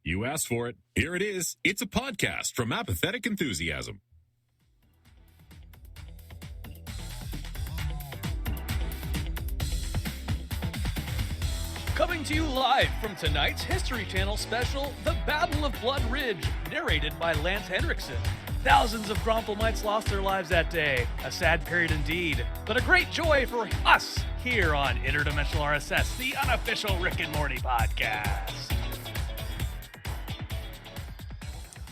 You asked for it. Here it is. It's a podcast from Apathetic Enthusiasm. Coming to you live from tonight's History Channel special, The Battle of Blood Ridge, narrated by Lance Henriksen. Thousands of Gromflemites lost their lives that day. A sad period indeed, but a great joy for us here on Interdimensional RSS, the unofficial Rick and Morty podcast.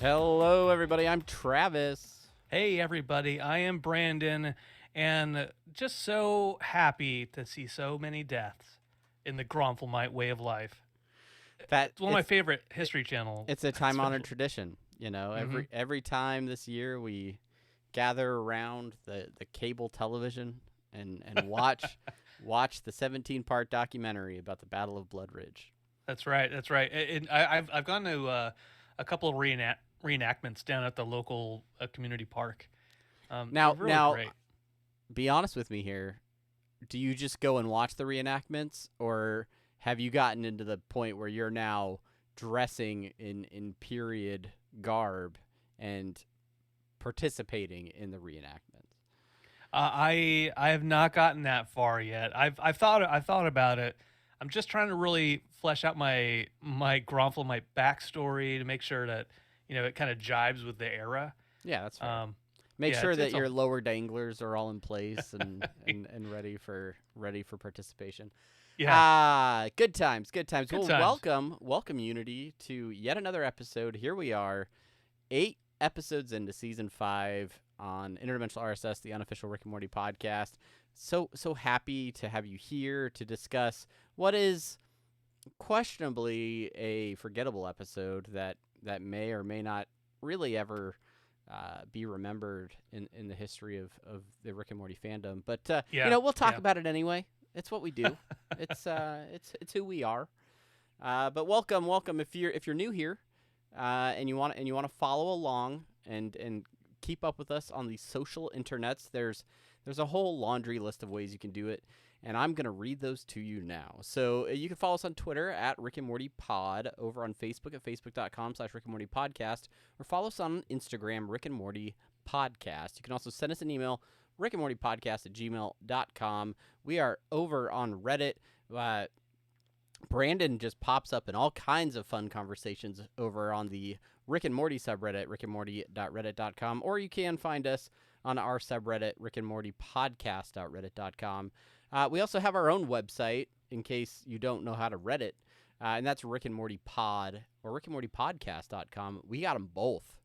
Hello, everybody. I'm Travis. Hey, everybody. I am Brandon, and just so happy to see so many deaths in the Gromflemite way of life. It's one of my favorite History Channel. It's a time-honored tradition. You know, every time this year we gather around the cable television and watch the 17-part documentary about the Battle of Blood Ridge. That's right. That's right. I've gone to a couple of reenactments down at the local community park. Now, great. Be honest with me here. Do you just go and watch the reenactments, or have you gotten into the point where you're now dressing in period garb and participating in the reenactments? I have not gotten that far yet. I've thought about it. I'm just trying to really flesh out my Gromflemite backstory to make sure that it kind of jibes with the era. Yeah, that's right. Make sure that your lower danglers are all in place and ready for participation. Yeah. Good times. Times. Welcome Unity to yet another episode. Here we are, 8 episodes into season 5 on Interdimensional RSS, the unofficial Rick and Morty podcast. So happy to have you here to discuss what is questionably a forgettable episode that may or may not really ever be remembered in the history of the Rick and Morty fandom. But we'll talk about it anyway. It's what we do. It's who we are. But welcome. If you're new here, and you want to follow along and keep up with us on the social internets, there's a whole laundry list of ways you can do it, and I'm gonna read those to you now. So you can follow us on Twitter at Rick and Morty Pod, over on Facebook at facebook.com/Rick and Morty Podcast, or follow us on Instagram, Rick and Morty Podcast. You can also send us an email, rickandmortypodcast@gmail.com. We are over on Reddit. Brandon just pops up in all kinds of fun conversations over on the Rick and Morty subreddit, rickandmorty.reddit.com, or you can find us on our subreddit, rickandmortypodcast.reddit.com. We also have our own website, in case you don't know how to Reddit, and that's Rick and Morty Pod, or rickandmortypodcast.com. We got them both.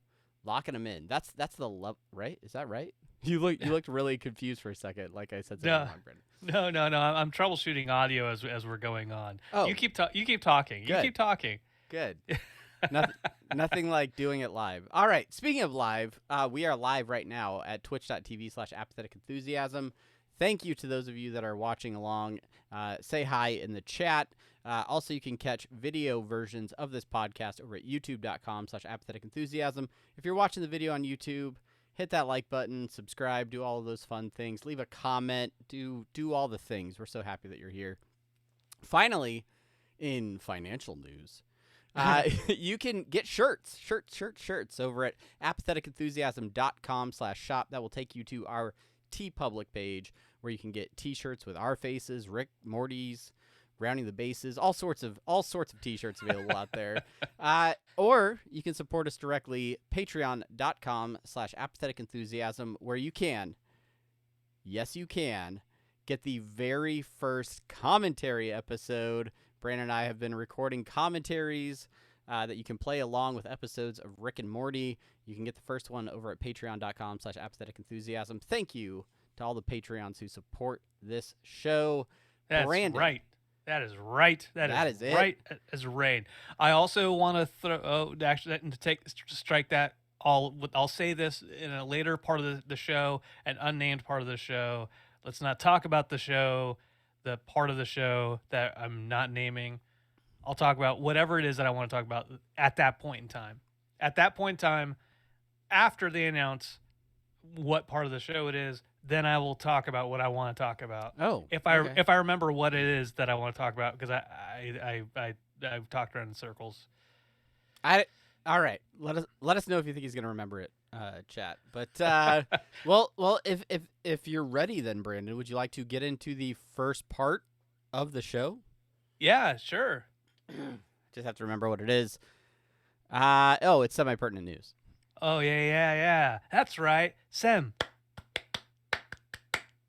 Locking them in. That's the love, right? Is that right? You looked really confused for a second, like I said something wrong, Brandon. No. I'm troubleshooting audio as we're going on. Oh, you keep talking. Good. You keep talking. Good. Nothing like doing it live. All right. Speaking of live, we are live right now at twitch.tv/Apathetic Enthusiasm. Thank you to those of you that are watching along. Say hi in the chat. Also, you can catch video versions of this podcast over at youtube.com/Apathetic Enthusiasm. If you're watching the video on YouTube, hit that like button, subscribe, do all of those fun things, leave a comment, do all the things. We're so happy that you're here. Finally, in financial news, you can get shirts over at apatheticenthusiasm.com/shop. That will take you to our TeePublic page, where you can get t-shirts with our faces, Rick, Morty's, Rounding the Bases, all sorts of t-shirts available out there. Or you can support us directly, patreon.com/Apathetic Enthusiasm, where you can, yes you can, get the very first commentary episode. Brandon and I have been recording commentaries that you can play along with episodes of Rick and Morty. You can get the first one over at patreon.com/Apathetic Enthusiasm. Thank you to all the Patreons who support this show. That's Brandon. right. That is right. That is it. Right as rain. I also want to strike that all. I'll say this in a later part of the show, an unnamed part of the show. Let's not talk about the show, the part of the show that I'm not naming. I'll talk about whatever it is that I want to talk about at that point in time. At that point in time, after they announce what part of the show it is, then I will talk about what I want to talk about. Oh, if I remember what it is that I want to talk about, because I've talked around in circles. All right. Let us know if you think he's gonna remember it, chat. But well, if you're ready, then Brandon, would you like to get into the first part of the show? Yeah, sure. Just have to remember what it is. It's semi-pertinent news. Oh, yeah. That's right. Sem.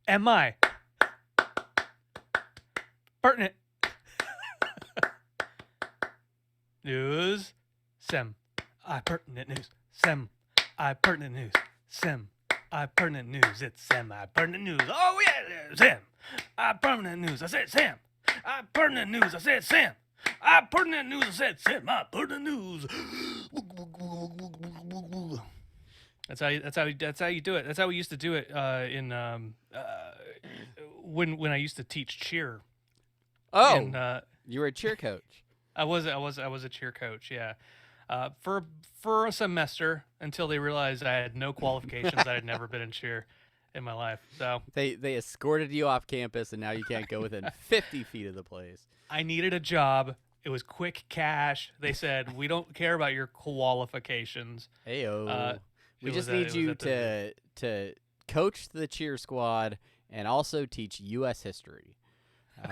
M-I. Pertinent. News. Sem. I pertinent news. Sem. I pertinent news. Sem. I pertinent news. It's Sem. I pertinent news. Oh, yeah. Sem. I pertinent news. I said Sam. I pertinent news. I said Sam. I pertinent news. I said Sam. I pertinent news. That's how you do it. That's how we used to do it when I used to teach cheer. Oh, And, you were a cheer coach. I was a cheer coach. Yeah, for a semester until they realized I had no qualifications. I had never been in cheer in my life. So They escorted you off campus, and now you can't go within 50 feet of the place. I needed a job. It was quick cash. They said, we don't care about your qualifications. Heyo. We it just was, need it you was to coach the cheer squad and also teach U.S. history.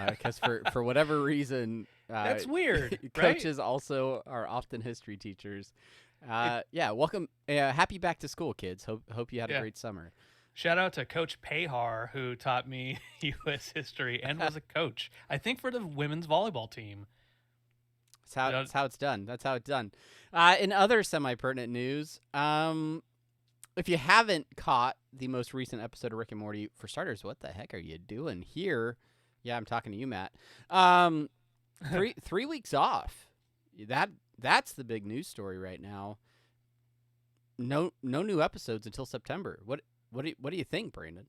Because for whatever reason, That's weird, right? coaches also are often history teachers. Yeah, welcome. Happy back to school, kids. Hope you had a great summer. Shout out to Coach Pahar, who taught me U.S. history and was a coach, I think, for the women's volleyball team. That's how it's done. That's how it's done. In other semi-pertinent news, if you haven't caught the most recent episode of Rick and Morty, for starters, what the heck are you doing here? Yeah, I'm talking to you, Matt. 3 weeks off. That's the big news story right now. No new episodes until September. What do you think, Brandon?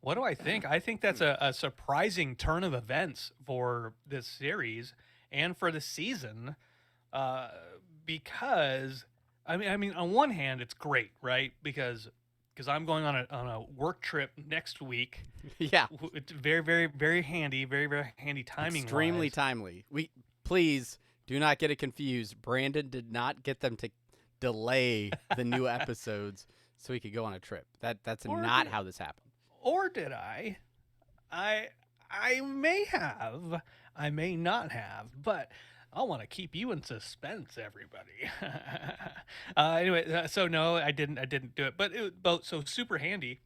What do I think? I think that's a surprising turn of events for this series and for the season, because I mean, on one hand, it's great, right? Because I'm going on a work trip next week. Yeah, It's very, very, very handy, very, very handy timing. Extremely timely. Please do not get it confused. Brandon did not get them to delay the new episodes so he could go on a trip. That's not how this happened. Or did I? I may have. I may not have, but I want to keep you in suspense, everybody. Anyway, so no, I didn't do it, but so super handy.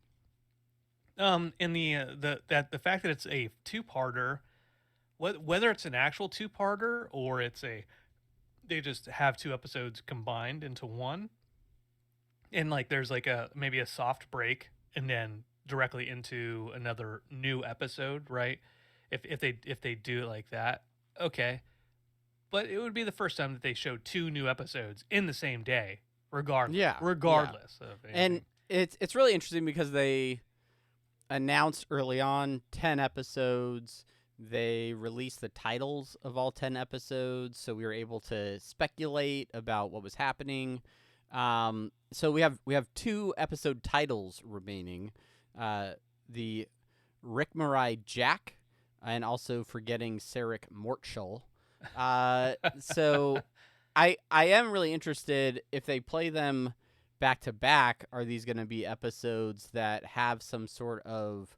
In the fact that it's a two-parter, whether it's an actual two-parter or they just have two episodes combined into one, and like there's like maybe a soft break and then directly into another new episode, right? If they do it like that, okay. But it would be the first time that they showed two new episodes in the same day, regardless of anything. And it's really interesting because they announced early on 10 episodes. They released the titles of all 10 episodes, so we were able to speculate about what was happening. So we have 2 episode titles remaining. The Rickmurai Jack, and also forgetting Sarick Mortshall. So I am really interested if they play them back to back. Are these going to be episodes that have some sort of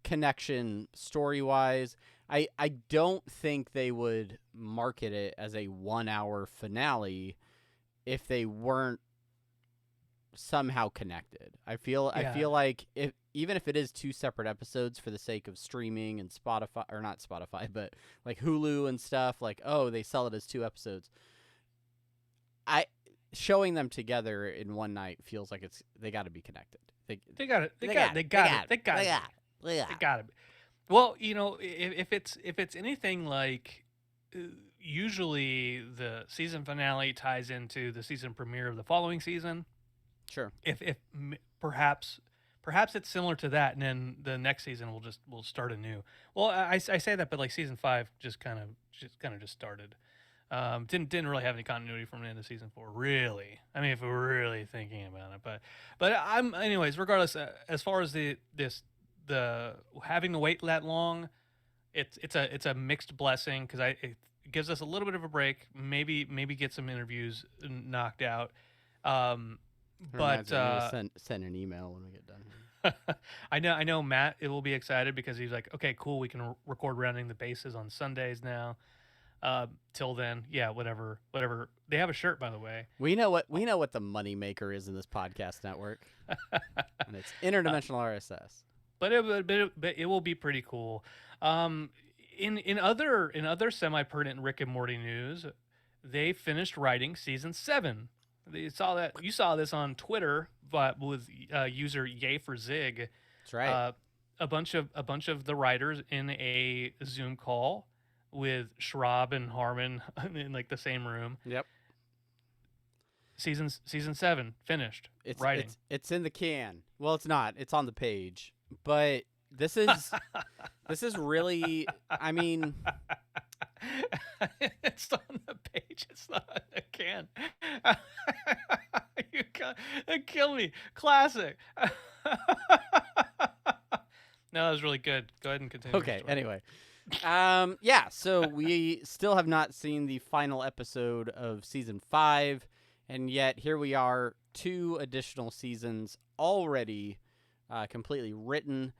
connection story-wise? I don't think they would market it as a 1-hour finale if they weren't somehow connected. I feel like even if it is 2 separate episodes for the sake of streaming and Spotify, or not Spotify, but like Hulu and stuff, like, oh, they sell it as 2 episodes. Showing them together in one night feels like they got to be connected. They got it. Well, if it's anything like, usually the season finale ties into the season premiere of the following season. Sure. If perhaps it's similar to that, and then the next season we'll start anew. Well, I say that, but like season 5 just kind of started. Didn't really have any continuity from the end of season 4, really. I mean, if we're really thinking about it, but anyways, regardless, as far as the having to wait that long, it's a mixed blessing, because gives us a little bit of a break. Maybe get some interviews knocked out. But send an email when we get done. I know Matt will be excited because he's like, okay, cool, we can record Rounding the Bases on Sundays now. Till then, yeah, whatever. They have a shirt, by the way. We know what the money maker is in this podcast network, and it's Interdimensional RSS. But it will be pretty cool. In other semi-pertinent Rick and Morty news, they finished writing season 7. You saw this on Twitter, but with user Yay for Zig. That's right. A bunch of the writers in a Zoom call with Schraub and Harmon in like the same room. Yep. Season 7 finished. Writing. It's in the can. Well, it's not. It's on the page. But this is really. I mean. It's on the page. It's not on the can. You kill me. Classic. No, that was really good. Go ahead and continue. Okay. Anyway, yeah. So we still have not seen the final episode of season 5, and yet here we are, 2 additional seasons already, completely written.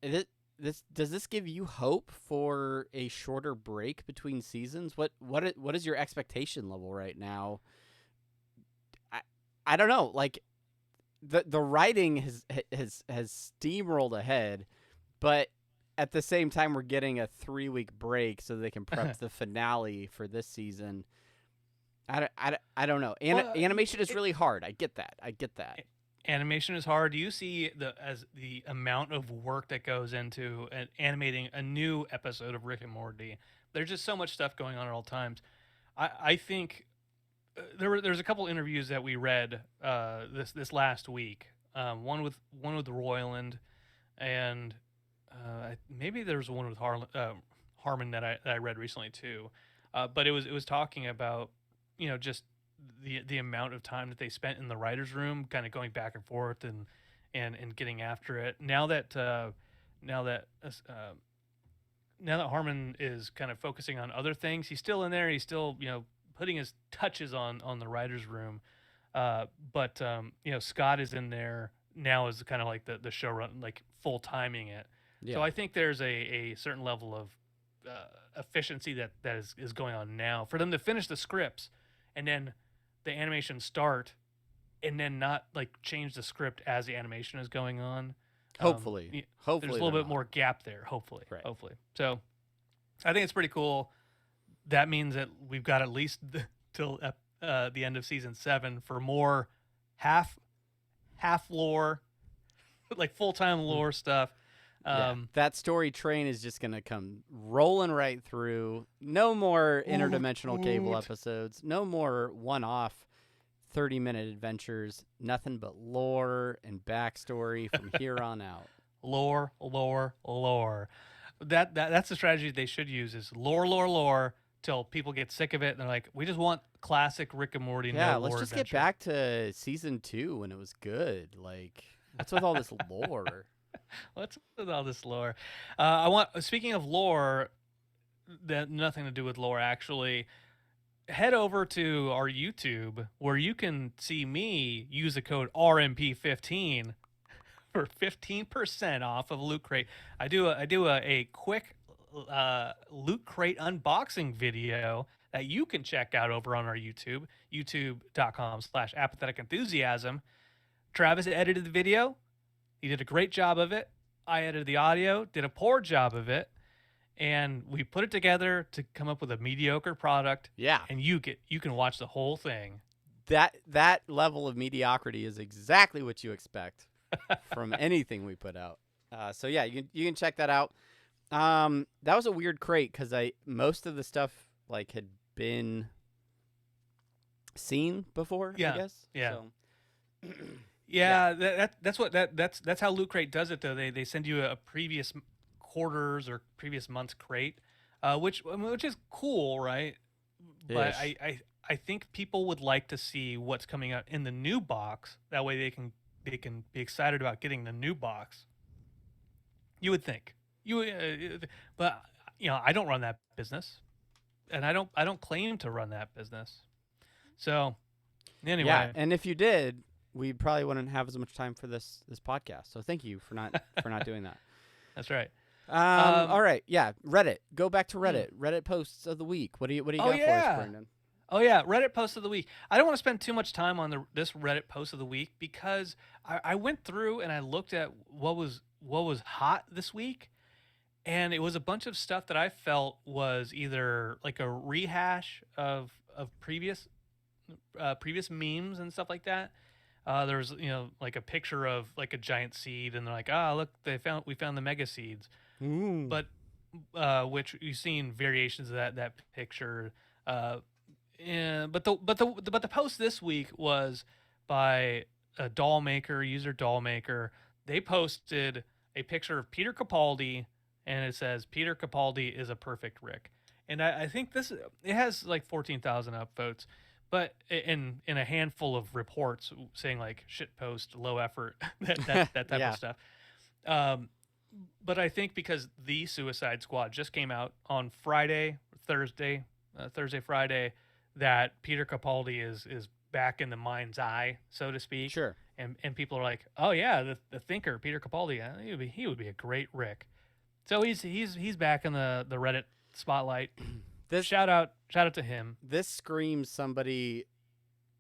Does this give you hope for a shorter break between seasons? What is your expectation level right now? I don't know. Like the writing has steamrolled ahead, but at the same time we're getting a 3-week break so they can prep the finale for this season. I don't know. Animation is really hard. I get that. Animation is hard. Do you see the amount of work that goes into animating a new episode of Rick and Morty? There's just so much stuff going on at all times. I think there's a couple interviews that we read this last week. One with Royland, and maybe there's one with Harmon that I read recently too. But it was talking about just the amount of time that they spent in the writer's room, kind of going back and forth and getting after it. Now that Harmon is kind of focusing on other things, he's still in there. He's still putting his touches on the writer's room. But Scott is in there now as kind of like the showrunner, like full timing it. Yeah. So I think there's a certain level of efficiency that is going on now for them to finish the scripts and then the animation start and then not like change the script as the animation is going on. Hopefully there's a little bit more gap there. Hopefully. So I think it's pretty cool. That means that we've got at least till the end of season 7 for more half lore, like full-time lore stuff. That story train is just going to come rolling right through. No more interdimensional cable episodes. No more one-off 30-minute adventures. Nothing but lore and backstory from here on out. Lore. That's the strategy they should use is lore till people get sick of it and they're like, we just want classic Rick and Morty. Yeah, let's just get back to season 2 when it was good. Like, what's with all this lore? What's with all this lore? Speaking of lore, that nothing to do with lore actually. Head over to our YouTube where you can see me use the code RMP15 for 15% off of Loot Crate. I do a quick Loot Crate unboxing video that you can check out over on our YouTube, youtube.com/apathetic enthusiasm. Travis edited the video. He did a great job of it. I edited the audio, did a poor job of it, and we put it together to come up with a mediocre product. Yeah. And you can watch the whole thing. That level of mediocrity is exactly what you expect from anything we put out. So yeah, you can check that out. That was a weird crate because most of the stuff like had been seen before. Yeah. I guess. Yeah. So. Yeah, that's how Loot Crate does it though. They send you a previous quarters or previous month's crate, which is cool, right? But I think people would like to see what's coming out in the new box. That way they can be excited about getting the new box. You would think but I don't run that business. and I don't claim to run that business. So anyway, Yeah, and if you did, we probably wouldn't have as much time for this podcast. So thank you for not doing that. that's right. All right, yeah, Reddit. Go back to Reddit. Reddit posts of the week. What do you got for us, Brandon? Oh yeah, Reddit post of the week. I don't want to spend too much time on this Reddit post of the week because I went through and I looked at what was hot this week, and it was a bunch of stuff that I felt was either like a rehash of previous memes and stuff like that. There's like a picture of like a giant seed, and they're like, look, we found the mega seeds. Ooh. But which you've seen variations of that picture. But the post this week was by a dollmaker, user dollmaker. They posted a picture of Peter Capaldi, and it says Peter Capaldi is a perfect Rick. And I think it has like 14,000 upvotes, but in a handful of reports saying like shit post, low effort, that type Yeah. of stuff. But I think because the Suicide Squad just came out on Friday, Friday, that Peter Capaldi is back in the mind's eye, so to speak. Sure. And people are like, oh yeah, the thinker Peter Capaldi, he would be a great Rick. So he's back in the Reddit spotlight. Shout out to him. This screams somebody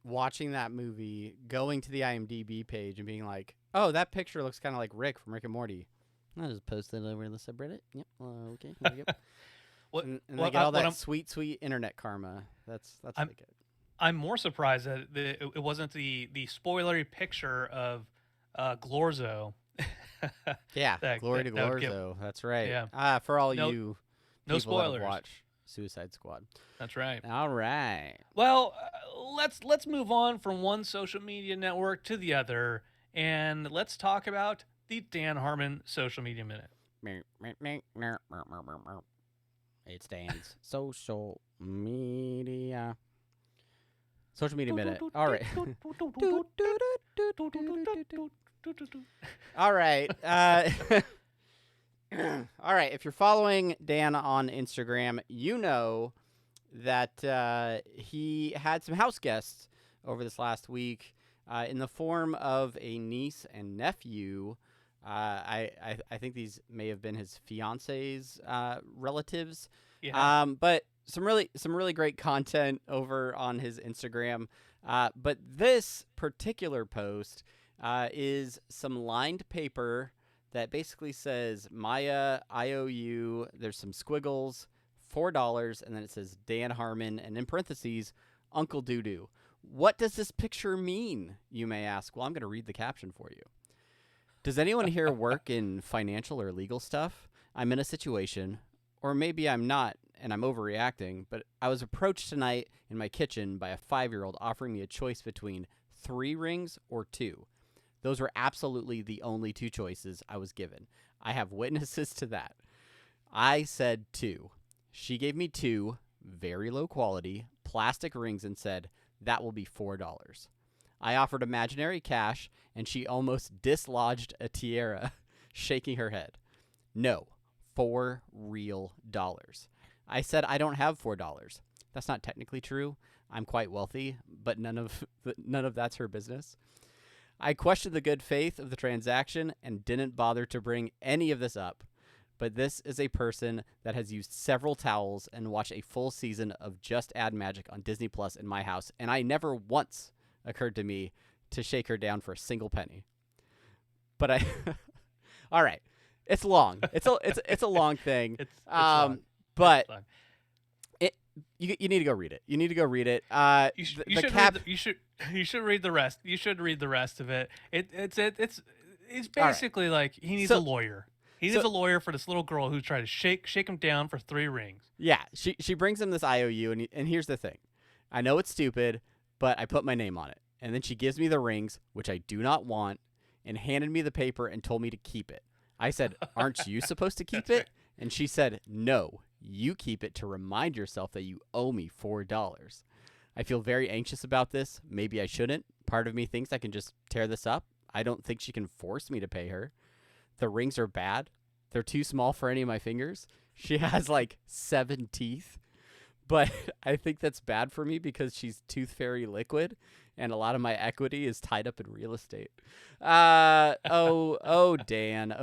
watching that movie, going to the IMDb page and being like, "Oh, that picture looks kind of like Rick from Rick and Morty." I'll just post it over in the subreddit. Yep. Okay. Yep. And they get all that sweet internet karma. That's what they get. I'm more surprised that it wasn't the spoilery picture of Glorzo. Yeah, glory to Glorzo. That's right. Yeah. For all you no people spoilers. That watch Suicide Squad. That's right. All right. Well, let's move on from one social media network to the other, and let's talk about the Dan Harmon Social Media Minute. It's Dan's Social Media. Social Media Minute. All right. All right. All right. If you're following Dan on Instagram, you know that he had some house guests over this last week in the form of a niece and nephew. I think these may have been his fiance's relatives. Yeah. But some really great content over on his Instagram. But this particular post is some lined paper that basically says, Maya, I owe you, there's some squiggles, $4, and then it says Dan Harmon, and in parentheses, Uncle Doo-Doo. What does this picture mean, you may ask? Well, I'm going to read the caption for you. Does anyone here work in financial or legal stuff? I'm in a situation, or maybe I'm not, and I'm overreacting, but I was approached tonight in my kitchen by a 5-year-old offering me a choice between 3 rings or 2. Those were absolutely the only 2 choices I was given. I have witnesses to that. I said 2. She gave me 2 very low quality plastic rings and said, that will be $4. I offered imaginary cash, and she almost dislodged a tiara, shaking her head. No, 4 real dollars. I said I don't have $4. That's not technically true. I'm quite wealthy, but none of that's her business. I questioned the good faith of the transaction and didn't bother to bring any of this up. But this is a person that has used several towels and watched a full season of Just Add Magic on Disney Plus in my house, and I never once occurred to me to shake her down for a single penny. But all right, it's long. It's a long thing. It's long. But it's long. You need to go read it. You need to go read it. You should read the rest. You should read the rest of it. It's basically like he needs a lawyer. He needs a lawyer for this little girl who's trying to shake him down for 3 rings. Yeah, she brings him this IOU, and here's the thing. I know it's stupid, but I put my name on it. And then she gives me the rings, which I do not want, and handed me the paper and told me to keep it. I said, aren't you supposed to keep it? Right. And she said, no, you keep it to remind yourself that you owe me $4. I feel very anxious about this. Maybe I shouldn't. Part of me thinks I can just tear this up. I don't think she can force me to pay her. The rings are bad. They're too small for any of my fingers. She has like 7 teeth. but I think that's bad for me because she's Tooth Fairy liquid, and a lot of my equity is tied up in real estate. Dan. Oh, Dan.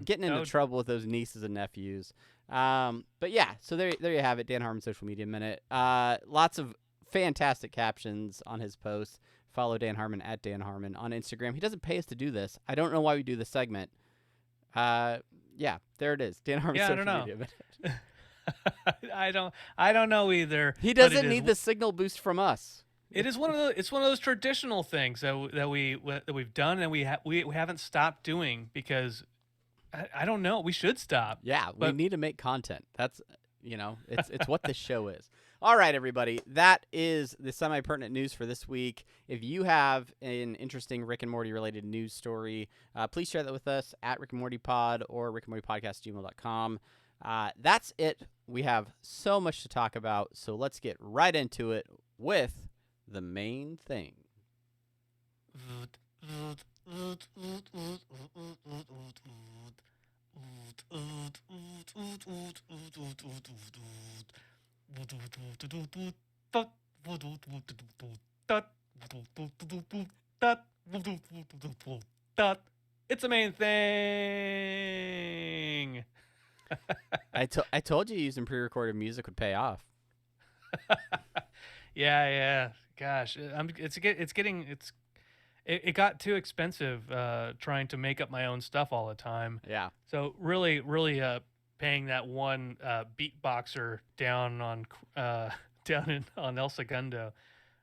Getting into trouble with those nieces and nephews. But yeah, so there you have it. Dan Harmon Social Media Minute. Lots of fantastic captions on his posts. Follow Dan Harmon at Dan Harmon on Instagram. He doesn't pay us to do this. I don't know why we do this segment. Yeah, there it is. Dan Harmon Social Media Minute. I don't know either. He doesn't need the signal boost from us. It is one of those traditional things that we've done and we haven't stopped doing because I don't know. We should stop. Yeah, we need to make content. That's it's what this show is. All right, everybody. That is the semi-pertinent news for this week. If you have an interesting Rick and Morty related news story, please share that with us at Rick and Morty Pod or rickandmortypodcast@gmail.com. That's it. We have so much to talk about, so let's get right into it with the main thing. It's the main thing. I told you using pre-recorded music would pay off. Yeah. Gosh, it got too expensive trying to make up my own stuff all the time. Yeah. So really paying that one beatboxer down on El Segundo.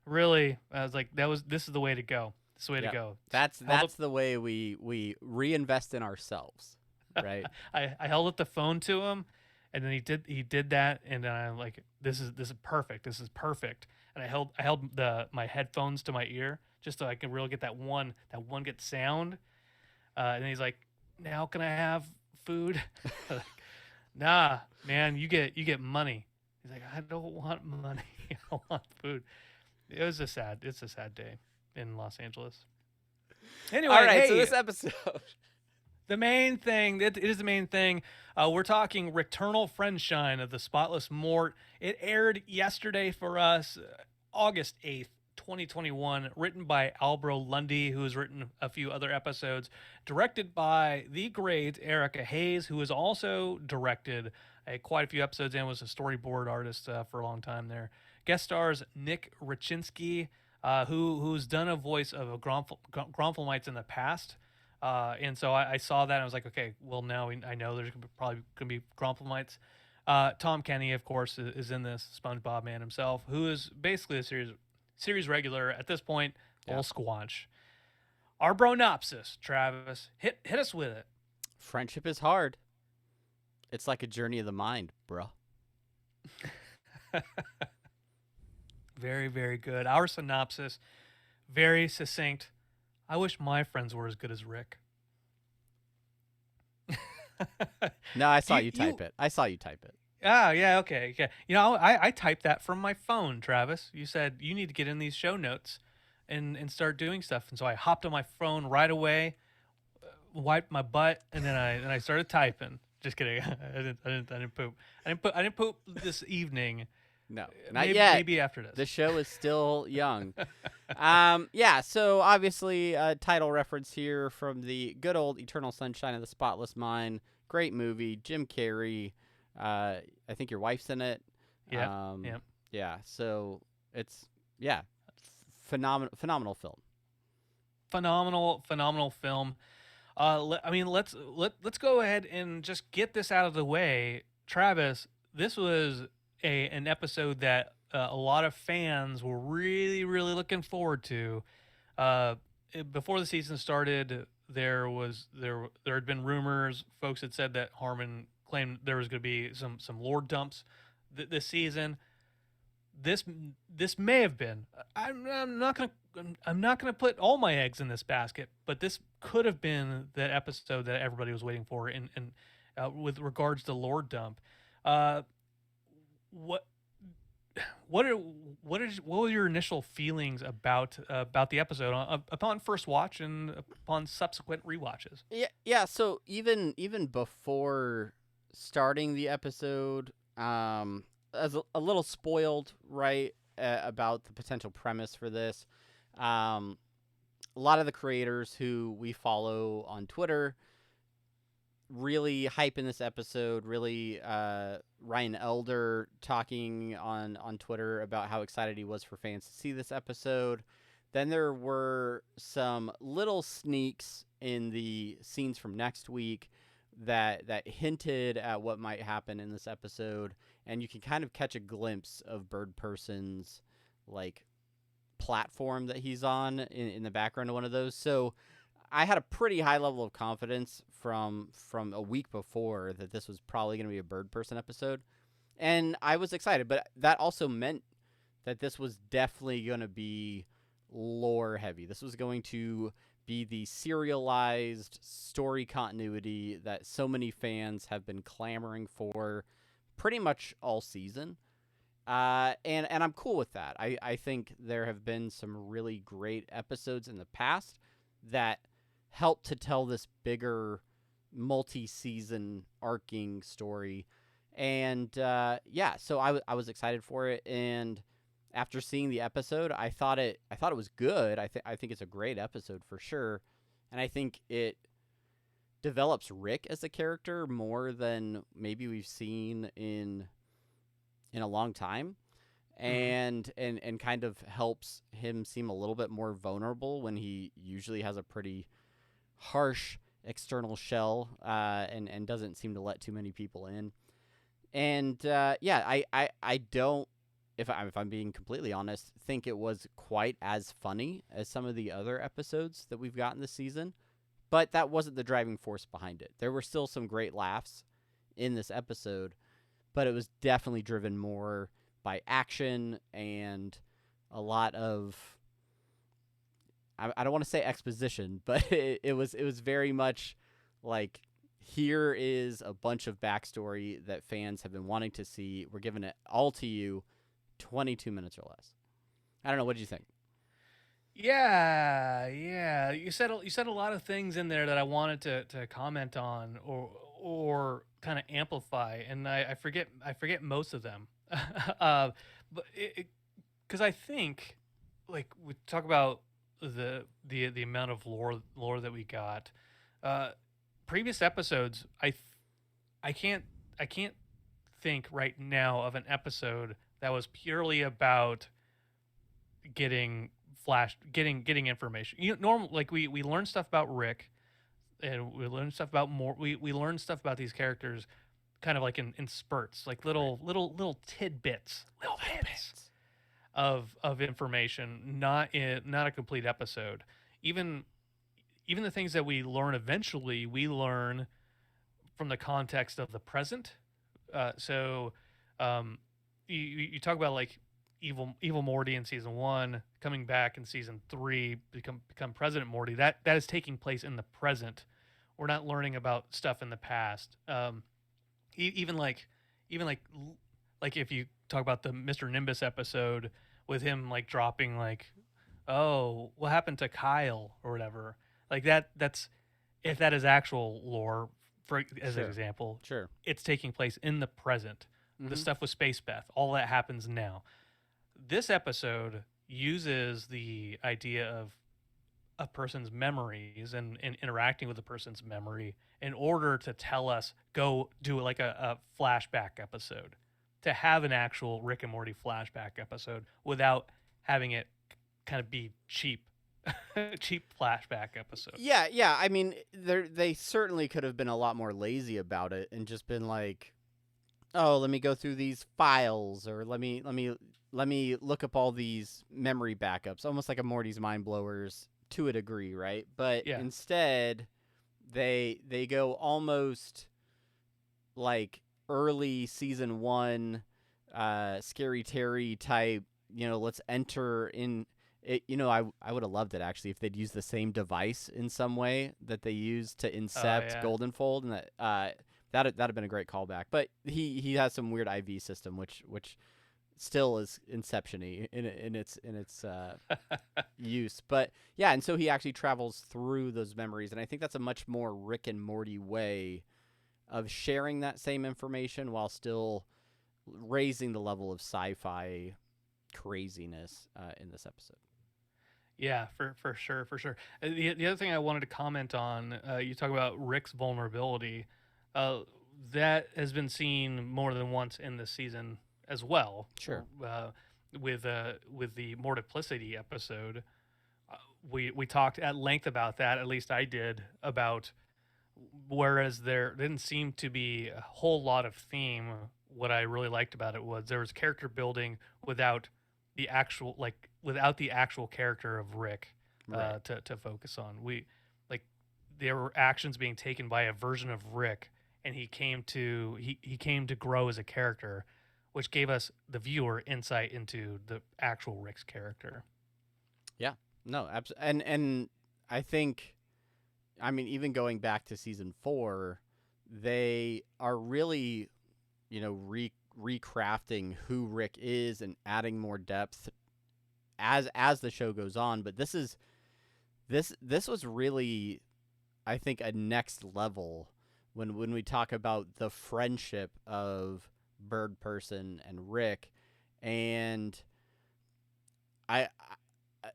Really, I was like, this is the way to go. This is the way to go. That's the way we reinvest in ourselves, right? I held up the phone to him, and then he did that, and then I'm like, this is perfect. This is perfect. And I held my headphones to my ear just so I can really get that one good sound. And he's like, now can I have food? Like, nah, man, you get money. He's like, I don't want money. I want food. It's a sad day in Los Angeles. Anyway, all right, so this episode, the main thing, it is the main thing. We're talking Rickternal Friendshine of the Spotless Mort. It aired yesterday for us, August 8th, 2021, written by Albro Lundy, who has written a few other episodes, directed by the great Erica Hayes, who has also directed quite a few episodes and was a storyboard artist for a long time there. Guest stars Nick Rachinski, who's done a voice of Gromflemites in the past. And so I saw that and I was like, okay, well, now I know there's probably going to be Gromflemites. Tom Kenny, of course, is in this, SpongeBob man himself, who is basically a series regular at this point, Old Squanch. Our bronopsis, Travis, hit us with it. Friendship is hard. It's like a journey of the mind, bruh. Very, very good. Our synopsis, very succinct. I wish my friends were as good as Rick. No, I saw you type it. Yeah, okay. I typed that from my phone, Travis. You said you need to get in these show notes and start doing stuff. And so I hopped on my phone right away, wiped my butt, and then I started typing. Just kidding. I didn't poop. I didn't poop this evening. No, not yet. Maybe after this. The show is still young. So obviously a title reference here from the good old Eternal Sunshine of the Spotless Mind. Great movie. Jim Carrey. I think your wife's in it. Yeah. Yeah. So it's phenomenal film. Phenomenal film. Let's go ahead and just get this out of the way. Travis, this was an episode that a lot of fans were really, really looking forward to. Before the season started, there had been rumors. Folks had said that Harmon claimed there was going to be some lore dumps this season. This may have been. I'm not gonna put all my eggs in this basket, but this could have been the episode that everybody was waiting for. And with regards to lore dump, what were your initial feelings about the episode upon first watch and upon subsequent rewatches? Yeah. So even before starting the episode, a little spoiled, right, about the potential premise for this. A lot of the creators who we follow on Twitter really hyping this episode. Really, Ryan Elder talking on Twitter about how excited he was for fans to see this episode. Then there were some little sneaks in the scenes from next week that hinted at what might happen in this episode, and you can kind of catch a glimpse of Bird Person's like platform that he's on in the background of one of those. So I had a pretty high level of confidence from a week before that this was probably going to be a Bird Person episode, and I was excited. But that also meant that this was definitely going to be lore heavy. This was going to be the serialized story continuity that so many fans have been clamoring for pretty much all season. And I'm cool with that. I think there have been some really great episodes in the past that help to tell this bigger multi-season arcing story. And so I was excited for it, and after seeing the episode, I thought it was good. I think it's a great episode for sure, and I think it develops Rick as a character more than maybe we've seen in a long time, and kind of helps him seem a little bit more vulnerable when he usually has a pretty harsh external shell, and doesn't seem to let too many people in. And I don't. If I'm being completely honest, think it was quite as funny as some of the other episodes that we've gotten this season, but that wasn't the driving force behind it. There were still some great laughs in this episode, but it was definitely driven more by action and a lot of, I don't want to say exposition, but it was very much like, here is a bunch of backstory that fans have been wanting to see. We're giving it all to you. 22 minutes or less. I don't know. What did you think? Yeah. You said a lot of things in there that I wanted to comment on or kind of amplify, and I forget most of them. But because I think, like, we talk about the amount of lore that we got. Previous episodes, I can't think right now of an episode that was purely about getting information. Like we learn stuff about Rick, and we learn stuff about Mort. We learn stuff about these characters, kind of like in spurts, like little tidbits, of information, not a complete episode. Even the things that we learn eventually, we learn from the context of the present. You talk about like evil Morty in season 1 coming back in season 3, become President Morty. That is taking place in the present. We're not learning about stuff in the past. Even like if you talk about the Mr. Nimbus episode with him like dropping like, oh, what happened to Kyle or whatever, like that's, if that is actual lore, as an example, sure, it's taking place in the present. The stuff with Space Beth, all that happens now. This episode uses the idea of a person's memories and interacting with a person's memory in order to tell us, go do like a flashback episode, to have an actual Rick and Morty flashback episode without having it kind of be cheap flashback episode. Yeah. I mean, they certainly could have been a lot more lazy about it and just been like, oh, let me go through these files, or let me look up all these memory backups, almost like a Morty's Mind Blowers to a degree, right? But instead, they go almost like early season 1, Scary Terry type. Let's enter in it. I would have loved it actually if they'd used the same device in some way that they used to incept Goldenfold, and that. That'd have been a great callback, but he has some weird IV system, which still is Inception-y in its use. But yeah, and so he actually travels through those memories, and I think that's a much more Rick and Morty way of sharing that same information while still raising the level of sci-fi craziness in this episode. Yeah, for sure, for sure. The other thing I wanted to comment on, you talk about Rick's vulnerability. That has been seen more than once in this season as well. Sure. With the Mortiplicity episode, we talked at length about that. At least I did, about whereas there didn't seem to be a whole lot of theme. What I really liked about it was there was character building without the actual character of Rick Right. to focus on. There were actions being taken by a version of Rick, and he came to grow as a character, which gave us the viewer insight into the actual Rick's character. Yeah. No, absolutely. And I think, I mean, even going back to season 4, they are really, recrafting who Rick is and adding more depth as the show goes on. But this was really, I think, a next level when we talk about the friendship of Bird Person and Rick, and I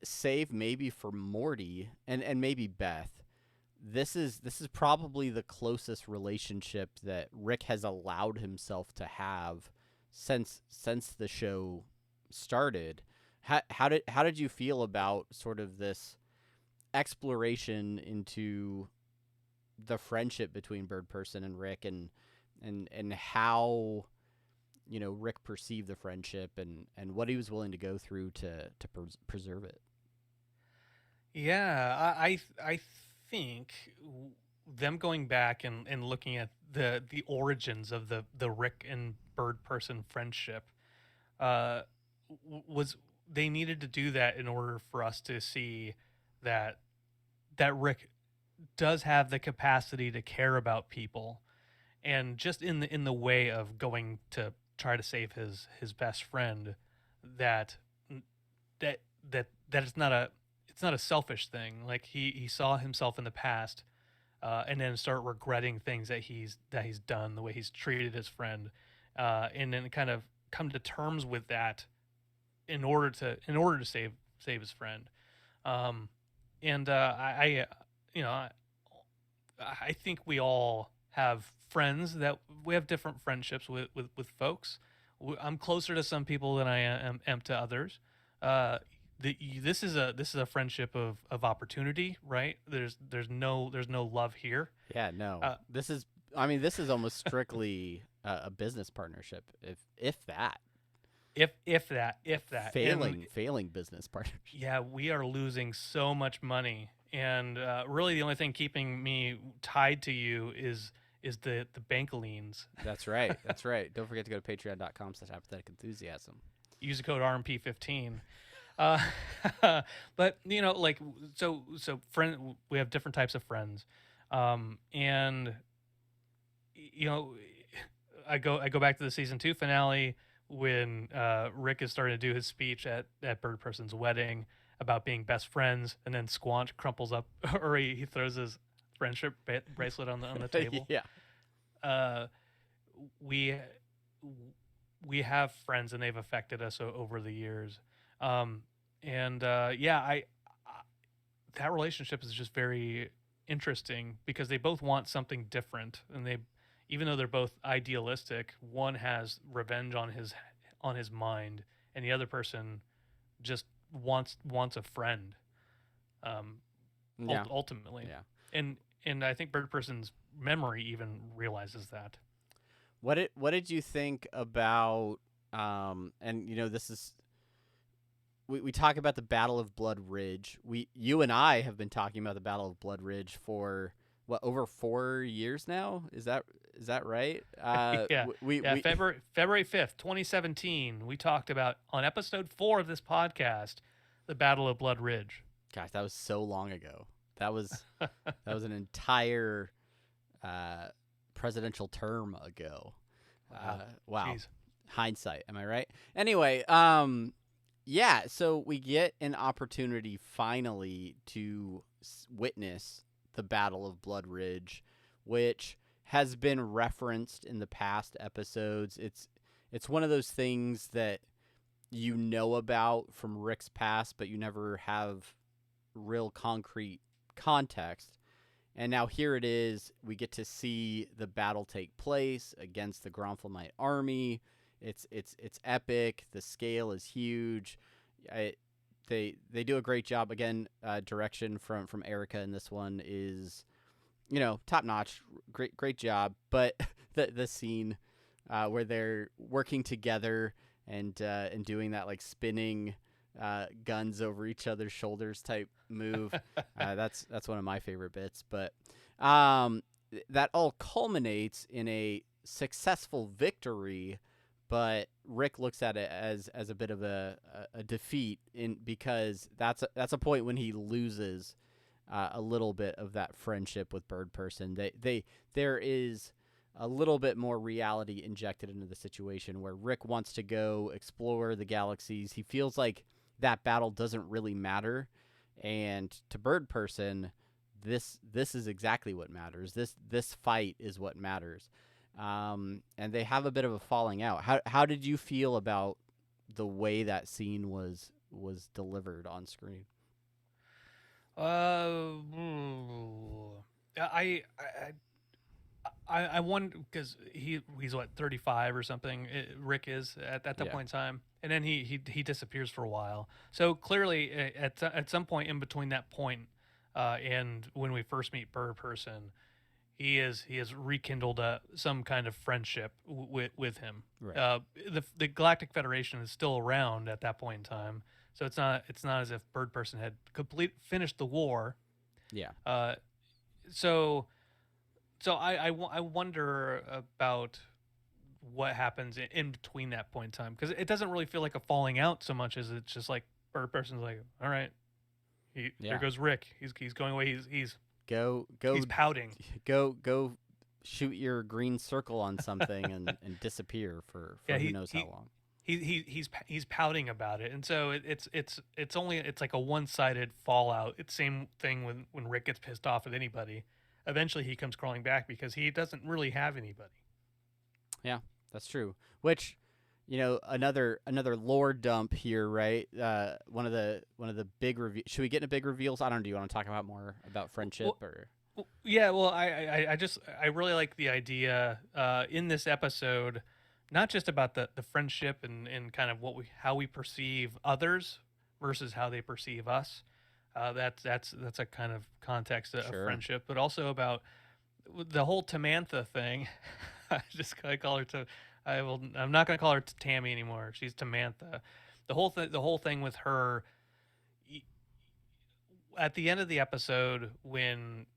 save maybe for Morty and maybe Beth. This is probably the closest relationship that Rick has allowed himself to have since the show started. How did you feel about sort of this exploration into the friendship between Bird Person and Rick, and how Rick perceived the friendship and what he was willing to go through to preserve it? Yeah, I think them going back and looking at the origins of the Rick and Bird Person friendship was they needed to do that in order for us to see that Rick does have the capacity to care about people, and just in the way of going to try to save his best friend, that it's not a selfish thing. Like he saw himself in the past, and then start regretting things that he's done, the way he's treated his friend, and then kind of come to terms with that in order to save his friend. I think we all have friends that we have different friendships with folks. I'm closer to some people than I am to others. This is a friendship of opportunity, right? There's no love here. Yeah, no. This is almost strictly a business partnership, if that. If that. Failing business partnership. Yeah, we are losing so much money, and really the only thing keeping me tied to you is the bankalines. That's right. That's right. Don't forget to go to patreon.com/apathetic enthusiasm. Use the code RMP15. But friend, we have different types of friends, and I go back to the season 2 finale when Rick is starting to do his speech at Bird Person's wedding about being best friends, and then Squanch crumples up, or he throws his friendship bracelet on the table. Yeah. We have friends, and they've affected us over the years. That relationship is just very interesting because they both want something different, and even though they're both idealistic, one has revenge on his mind, and the other person just wants a friend. Ultimately, yeah. And I think Bird Person's memory even realizes that. What did you think about this is. We talk about the Battle of Blood Ridge. You and I have been talking about the Battle of Blood Ridge for over 4 years now. Is that right? Yeah. February 5th, 2017. We talked about on episode 4 of this podcast, the Battle of Blood Ridge. Gosh, that was so long ago. That was an entire presidential term ago. Wow. Jeez. Hindsight, am I right? Anyway, yeah, so we get an opportunity finally to witness the Battle of Blood Ridge, which has been referenced in the past episodes. It's it's one of those things that you know about from Rick's past, but you never have real concrete context. And now here it is. We get to see the battle take place against the Gronflemite army. It's epic. The scale is huge. They do a great job. Again, direction from Erica in this one is, top notch. Great job. But the scene where they're working together and doing that like spinning guns over each other's shoulders type move. That's one of my favorite bits. But that all culminates in a successful victory. But Rick looks at it as a bit of a defeat because that's a point when he loses a little bit of that friendship with Bird Person. There is a little bit more reality injected into the situation where Rick wants to go explore the galaxies. He feels like that battle doesn't really matter, and to Bird Person, this is exactly what matters. This fight is what matters. And they have a bit of a falling out. How did you feel about the way that scene was delivered on screen? I wonder because he's what 35 or something. Rick is at that point in time, and then he disappears for a while. So clearly, at some point in between that point and when we first meet Bird Person, he has rekindled some kind of friendship with him. Right. The Galactic Federation is still around at that point in time, so it's not as if Bird Person had finished the war. Yeah. So I wonder about what happens in between that point in time, because it doesn't really feel like a falling out so much as it's just like Bird Person's like, all right, there goes Rick. He's going away. He's pouting. Go shoot your green circle on something and disappear for who knows how long. He's pouting about it, and so it's like a one-sided fallout. It's same thing when Rick gets pissed off at anybody. Eventually he comes crawling back because he doesn't really have anybody. Yeah, that's true. Which, another lore dump here, right? One of the big should we get into big reveals? I don't know. Do you want to talk about more about friendship or? Yeah, well, I really like the idea in this episode, not just about the friendship and kind of how we perceive others versus how they perceive us. That's a kind of context of friendship, but also about the whole Tamantha thing. I call her I'm not going to call her Tammy anymore. She's Tamantha. The whole thing with her. At the end of the episode, when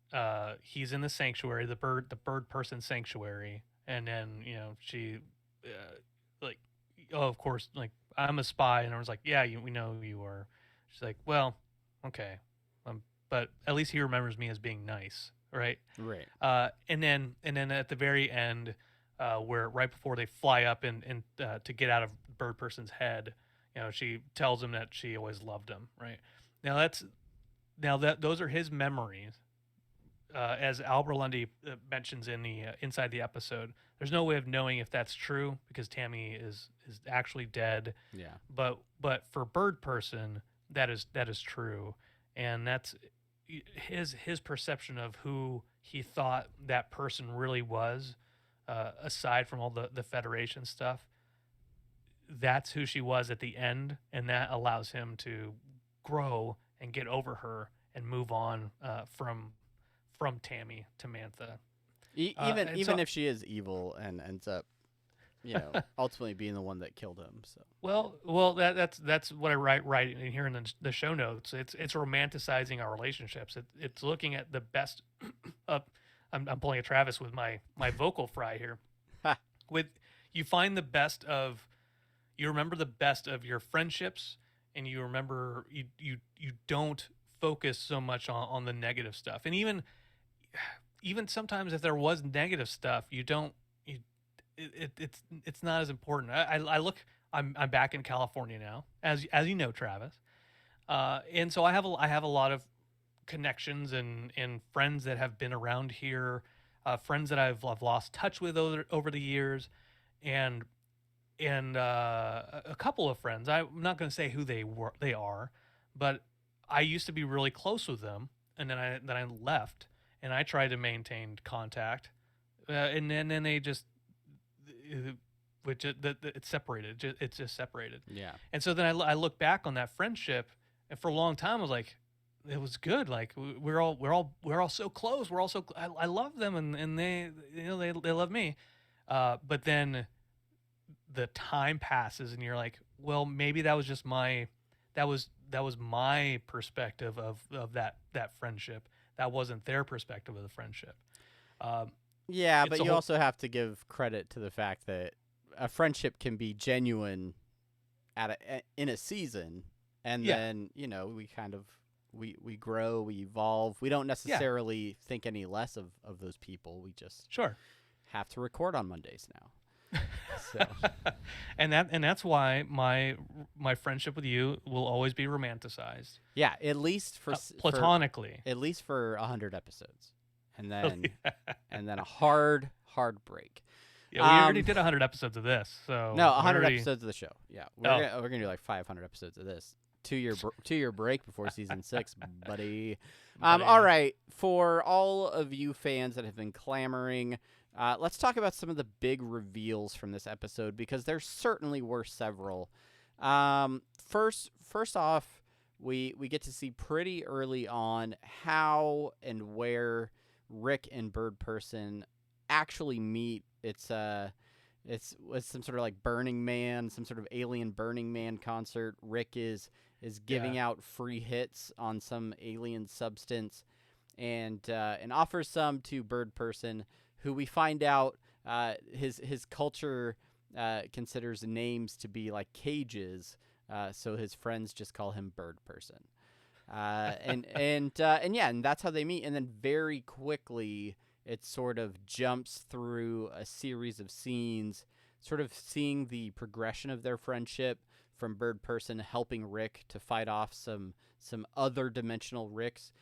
he's in the sanctuary, the bird person sanctuary, and then she, of course, like, I'm a spy, and I was like, yeah, we know who you are. She's like, well, okay, but at least he remembers me as being nice, right? Right. And then at the very end, where right before they fly up and to get out of Bird Person's head, she tells him that she always loved him, right? Now those are his memories, as Albert Lundy mentions in the inside the episode. There's no way of knowing if that's true because Tammy is actually dead. Yeah. But for Bird Person, that is true, and that's his perception of who he thought that person really was, aside from all the Federation stuff. That's who she was at the end, and that allows him to grow and get over her and move on from Tammy to Mantha. Even if she is evil and ends up, ultimately being the one that killed him. So well, that's what I write in here in the show notes. It's romanticizing our relationships. It's looking at the best of. I'm pulling a Travis with my vocal fry here. You find the best of. You remember the best of your friendships, and you remember you don't focus so much on the negative stuff. And even sometimes if there was negative stuff, you don't. It's not as important. I'm back in California now, as you know, Travis, and so I have a lot of connections and friends that have been around here, friends that I've lost touch with over the years, and and a couple of friends. I'm not going to say who they are, but I used to be really close with them, and then I left, and I tried to maintain contact, and then they just, it's separated. It's just separated. Yeah. And so then I look back on that friendship, and for a long time I was like, it was good. Like we're all so close. We're all so I love them, and they they love me. But then the time passes, and you're like, well, maybe that was just my that was my perspective of that friendship. That wasn't their perspective of the friendship. Yeah, but you also have to give credit to the fact that a friendship can be genuine in a season, and then we kind of we grow, we evolve. We don't necessarily think any less of those people. We just have to record on Mondays now. So. and that's why my friendship with you will always be romanticized. Yeah, at least for platonically. At least for 100 episodes, and then and then a hard break. Yeah, we already did 100 episodes of this. So no, 100 episodes of the show. Yeah, we're gonna do like 500 episodes of this. 2-year break before season 6, buddy. All right, for all of you fans that have been clamoring, let's talk about some of the big reveals from this episode, because there certainly were several. First off, we get to see pretty early on how and where Rick and Bird Person actually meet. It's some sort of like Burning Man, some sort of alien Burning Man concert. Rick is giving out free hits on some alien substance, and offers some to Bird Person, who we find out his culture considers names to be like cages, so his friends just call him Bird Person, and that's how they meet. And then very quickly it sort of jumps through a series of scenes, sort of seeing the progression of their friendship, from Bird Person helping Rick to fight off some other dimensional Ricks,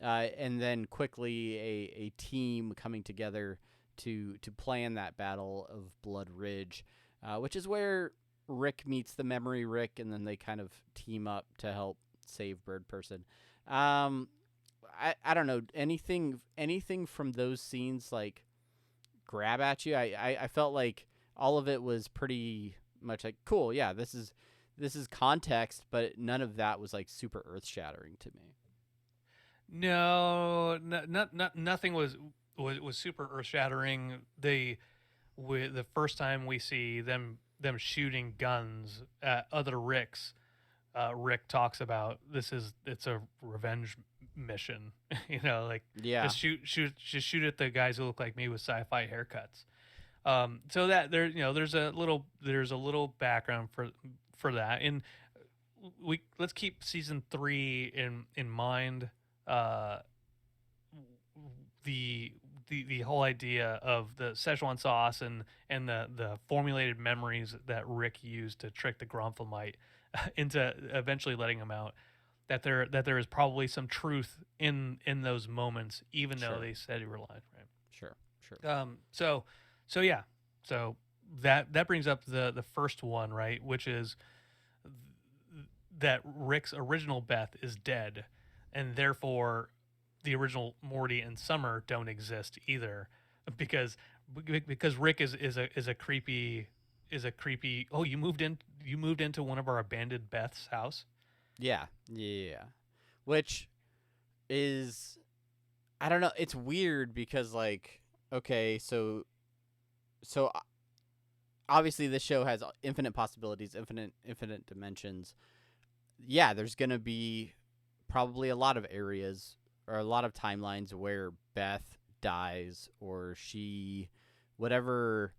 and then quickly a team coming together to plan that battle of Blood Ridge, which is where Rick meets the Memory Rick, and then they kind of team up to help save Bird Person. I don't know, anything from those scenes like grab at you. I felt like all of it was pretty much like, cool, yeah, this is context, but none of that was like super earth-shattering to me. No, nothing was super earth-shattering. The first time we see them shooting guns at other Ricks, Rick talks about it's a revenge mission. Just shoot at the guys who look like me with sci-fi haircuts. So that there's a little background for that, and let's keep season 3 in mind. The whole idea of the Szechuan sauce and the formulated memories that Rick used to trick the Gromphomite into eventually letting him out. That there is probably some truth in those moments, even though they said he were lying, right? Sure. So that brings up the first one, right? Which is that Rick's original Beth is dead, and therefore the original Morty and Summer don't exist either, because Rick is a creepy. Oh, you moved into one of our abandoned Beth's house. Yeah. Which is, I don't know. It's weird because, like, okay, so obviously this show has infinite possibilities, infinite dimensions. Yeah, there's gonna be probably a lot of areas or a lot of timelines where Beth dies, or whatever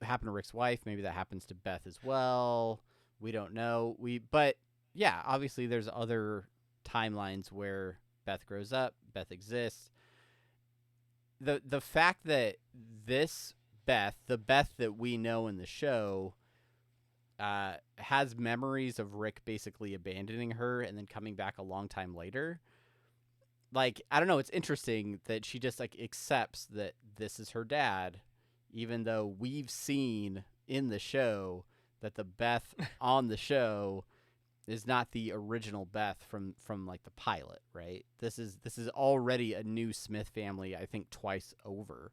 happened to Rick's wife, maybe that happens to Beth as well. We don't know. But yeah, obviously there's other timelines where Beth grows up, Beth exists. The fact that this Beth, the Beth that we know in the show, has memories of Rick basically abandoning her and then coming back a long time later. Like, I don't know, it's interesting that she just like accepts that this is her dad, even though we've seen in the show that the Beth on the show is not the original Beth from like the pilot, right? This is already a new Smith family, I think twice over.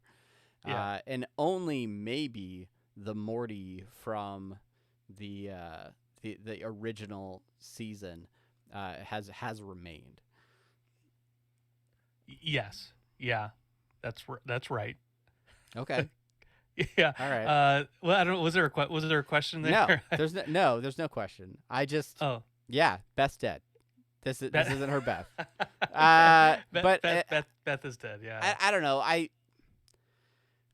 Yeah. And only maybe the Morty from the original season has remained. Yes. Yeah. That's right. Okay. Yeah. All right. Well, I don't know. Was there a question there? No, there's no question. I just Oh. yeah, Beth's dead. This isn't her Beth. But Beth is dead. Yeah. I don't know.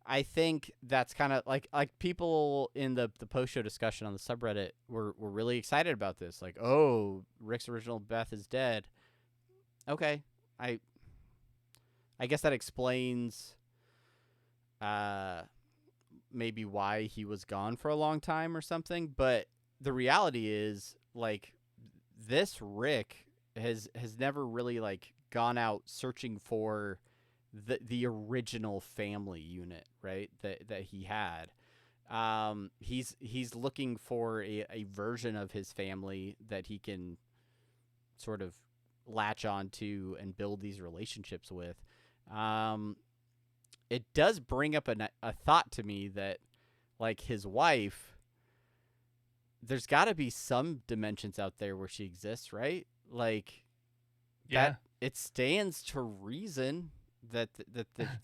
I think that's kind of like people in the post show discussion on the subreddit were really excited about this. Like, oh, Rick's original Beth is dead. Okay, I guess that explains maybe why he was gone for a long time or something. But the reality is, like, this Rick has never really like gone out searching for the original family unit, right? That he had. He's looking for a version of his family that he can sort of latch onto and build these relationships with. It does bring up a thought to me that, like, his wife, there's got to be some dimensions out there where she exists, right? Like, Yeah. that it stands to reason that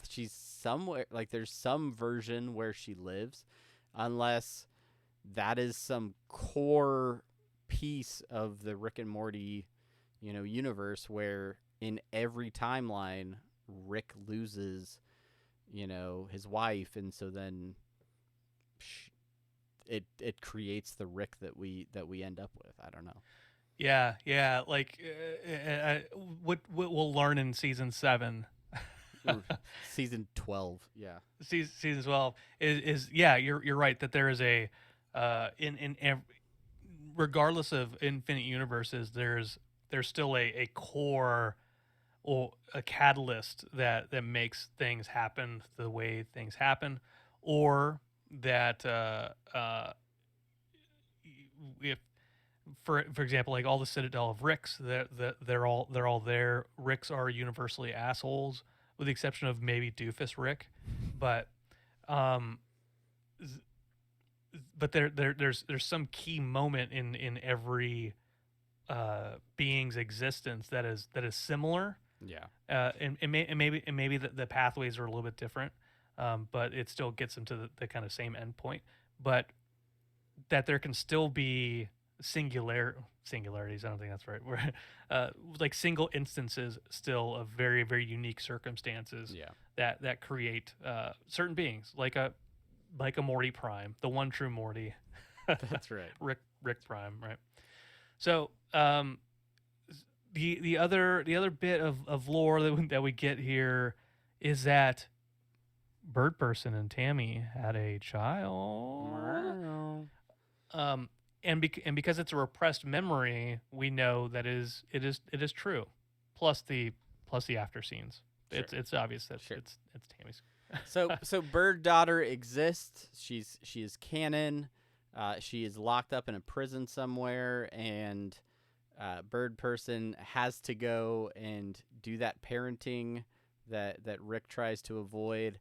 she's somewhere, like there's some version where she lives, unless that is some core piece of the Rick and Morty, universe where in every timeline Rick loses, his wife, and so then it creates the Rick that we end up with. I don't know. Yeah. Like what we'll learn in season 7. Season 12, yeah. Season 12 is yeah. You're right that there is a regardless of infinite universes, there's still a core or a catalyst that makes things happen the way things happen, or that if for example, like all the Citadel of Ricks, they're all there. Ricks are universally assholes, with the exception of maybe Doofus Rick, but there's some key moment in every being's existence that is similar. Yeah. And maybe the pathways are a little bit different, but it still gets them to the kind of same endpoint. But that there can still be singularities. I don't think that's right. Where like single instances still of very, very unique circumstances. Yeah. That create certain beings, like a Morty Prime, the one true Morty. That's right. Rick Prime, right? So the other bit of lore that we get here is that Bird Person and Tammy had a child. And because it's a repressed memory, we know that it is true. Plus the after scenes. Sure. It's obvious that Sure. it's Tammy's. So Bird Daughter exists. She is canon. She is locked up in a prison somewhere, and Bird Person has to go and do that parenting that Rick tries to avoid.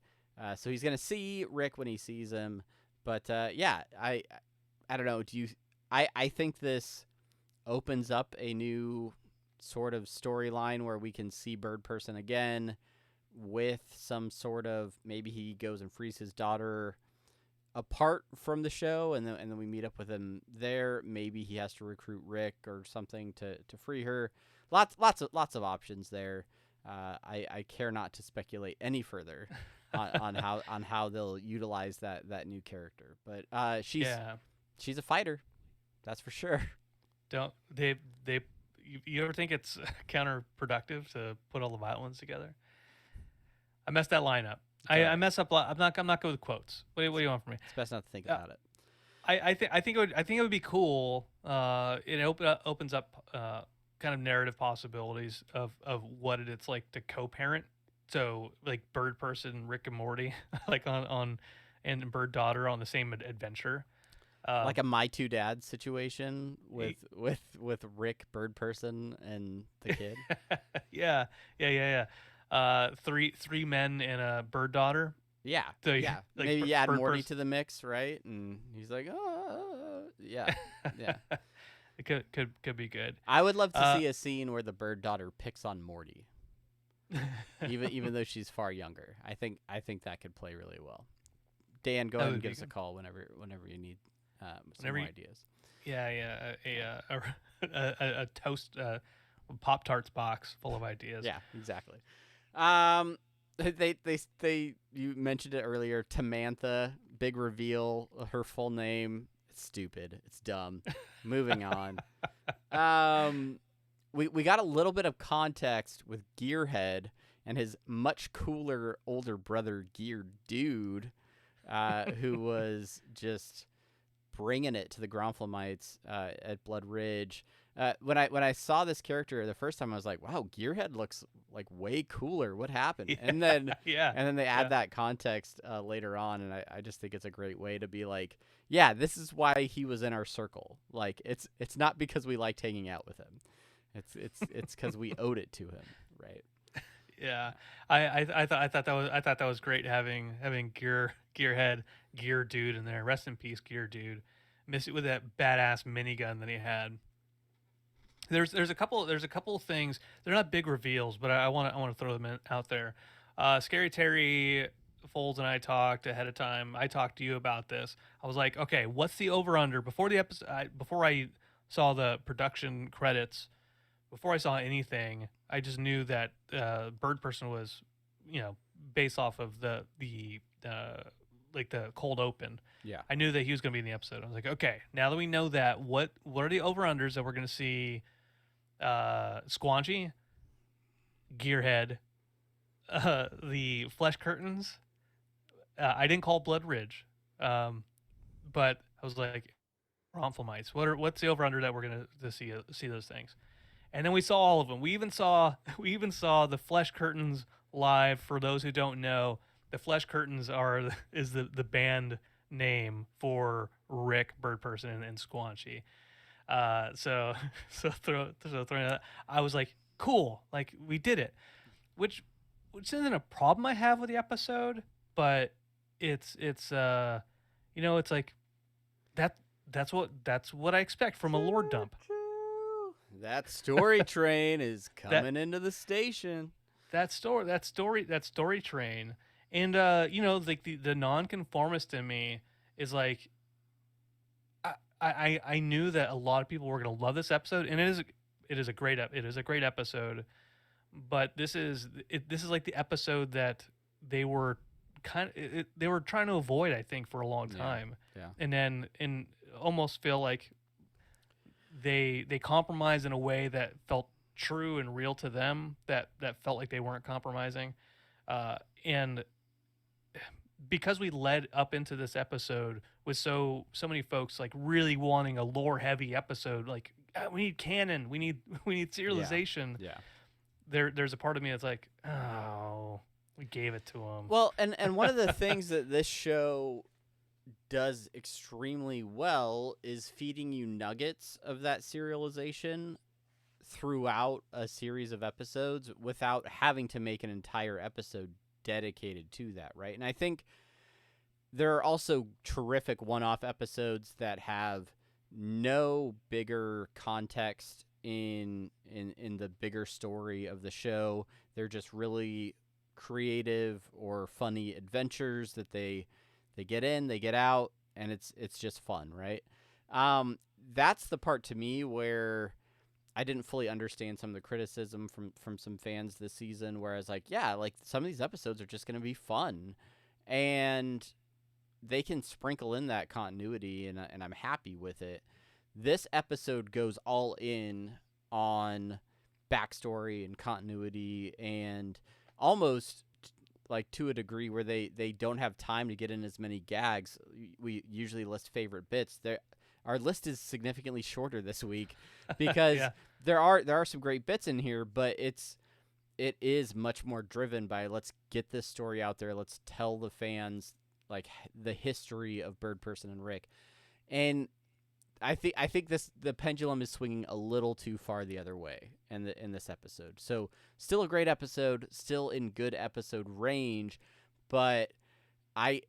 So he's gonna see Rick when he sees him. But yeah, I don't know. I think this opens up a new sort of storyline where we can see Bird Person again, with some sort of, maybe he goes and frees his daughter apart from the show, and then we meet up with him there. Maybe he has to recruit Rick or something to free her. Lots of options there. I care not to speculate any further on how they'll utilize that new character. But she's a fighter, that's for sure. Don't they you ever think it's counterproductive to put all the violence together? I messed that line up. I mess up. I'm not good with quotes. What do you want from me? It's best not to think about it. I think it would be cool. It opens up kind of narrative possibilities of what it's like to co-parent. So like Bird Person, Rick and Morty, like on and bird daughter on the same adventure. Like a My Two Dads situation with Rick bird person and the kid. Yeah. Three men and a bird daughter. Yeah, So, yeah. like, Maybe you add bird Morty person. to the mix, right? And he's like, yeah, yeah. It could be good. I would love to see a scene where the bird daughter picks on Morty, even though she's far younger. I think that could play really well. Dan, go ahead and give us a call whenever you need some more ideas. Yeah. A toast Pop-Tarts box full of ideas. Yeah, exactly. You mentioned it earlier. Tamantha, big reveal. Her full name. It's stupid. It's dumb. Moving on. We got a little bit of context with Gearhead and his much cooler older brother Gear Dude, who was just bringing it to the Gronflamites at Blood Ridge. When I saw this character the first time, I was like, "Wow, Gearhead looks like way cooler. What happened?" Yeah, and then yeah, and then they add that context later on, and I just think it's a great way to be like, "Yeah, this is why he was in our circle. Like, it's not because we liked hanging out with him. It's because we owed it to him, right?" Yeah, I thought that was great having Gearhead, Gear Dude in there. Rest in peace, Gear Dude. Miss it with that badass minigun that he had. There's a couple of things. They're not big reveals, but I want to throw them out there. Scary Terry Folds and I talked ahead of time. I talked to you about this. I was like, okay, what's the over under before the episode? Before I saw the production credits, before I saw anything, I just knew that Bird Person was, based off of the cold open. Yeah. I knew that he was going to be in the episode. I was like, okay, now that we know that, what are the over unders that we're going to see? Squanchy, Gearhead, the Flesh Curtains. I didn't call Blood Ridge, but I was like, Gronflamites. What's the over under that we're gonna see those things? And then we saw all of them. We even saw the Flesh Curtains live. For those who don't know, the Flesh Curtains is the band name for Rick, Bird Person, and Squanchy. So throwing that, I was like, cool, like we did it, which isn't a problem I have with the episode, but it's it's like that's what I expect from a lore dump. That story train is coming into the station. That story train, and like the nonconformist in me is like, I knew that a lot of people were going to love this episode, and it is a great episode, but this is like the episode that they were they were trying to avoid, I think, for a long time. Yeah. And then almost feel like they compromised in a way that felt true and real to them, that felt like they weren't compromising, and because we led up into this episode with so many folks like really wanting a lore heavy episode, like we need canon, we need serialization. Yeah. There's a part of me that's like, oh, we gave it to them. Well, and one of the things that this show does extremely well is feeding you nuggets of that serialization throughout a series of episodes without having to make an entire episode dedicated to that, right? And I think there are also terrific one-off episodes that have no bigger context in the bigger story of the show. They're just really creative or funny adventures that they get in, they get out, and it's just fun, right? That's the part to me where I didn't fully understand some of the criticism from some fans this season, where I was like, yeah, like some of these episodes are just going to be fun, and they can sprinkle in that continuity, and I'm happy with it. This episode goes all in on backstory and continuity, and almost like to a degree where they don't have time to get in as many gags. We usually list favorite bits. Our list is significantly shorter this week because there are some great bits in here, but it is much more driven by let's get this story out there. Let's tell the fans like the history of Bird Person and Rick. And I think the pendulum is swinging a little too far the other way in this episode. So still a great episode, still in good episode range, but I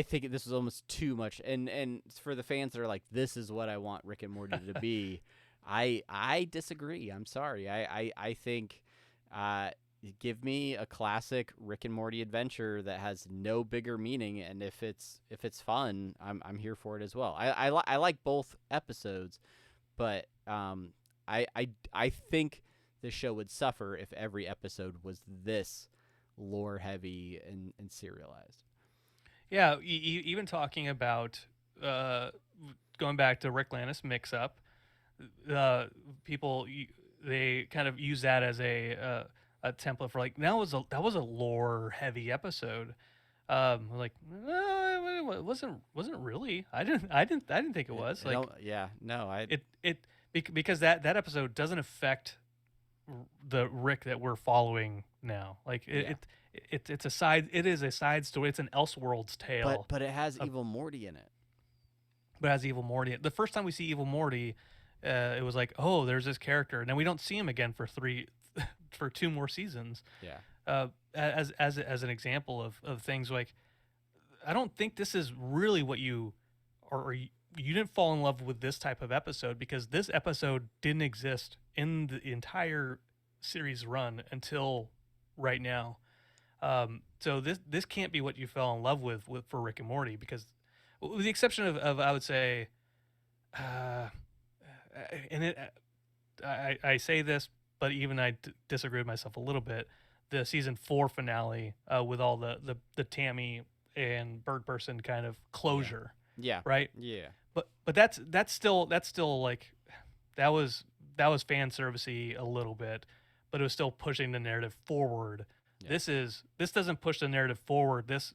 think this was almost too much. And for the fans that are like, this is what I want Rick and Morty to be, I disagree. I'm sorry. I think give me a classic Rick and Morty adventure that has no bigger meaning, and if it's fun, I'm here for it as well. I like both episodes, but I think the show would suffer if every episode was this lore heavy and serialized. Yeah, even talking about going back to Rick Lannis mix up, people they kind of use that as a template for like that was a lore heavy episode. Like no, it wasn't really. I didn't think it was like because that episode doesn't affect the Rick that we're following now. Like it's a side story. It's an Elseworlds tale. But it has Evil Morty in it. But it has Evil Morty. The first time we see Evil Morty, it was like, oh, there's this character, and then we don't see him again for 2 more seasons. Yeah. As an example of things like, I don't think this is really what you didn't fall in love with this type of episode, because this episode didn't exist in the entire series run until right now. So this can't be what you fell in love with for Rick and Morty, because with the exception of I would say, and I say this, but even I disagree with myself a little bit. The season 4 finale with all the Tammy and Bird Person kind of closure. Yeah. Right. Yeah. But that's still like that was fan servicey a little bit, but it was still pushing the narrative forward. Yeah. This doesn't push the narrative forward. This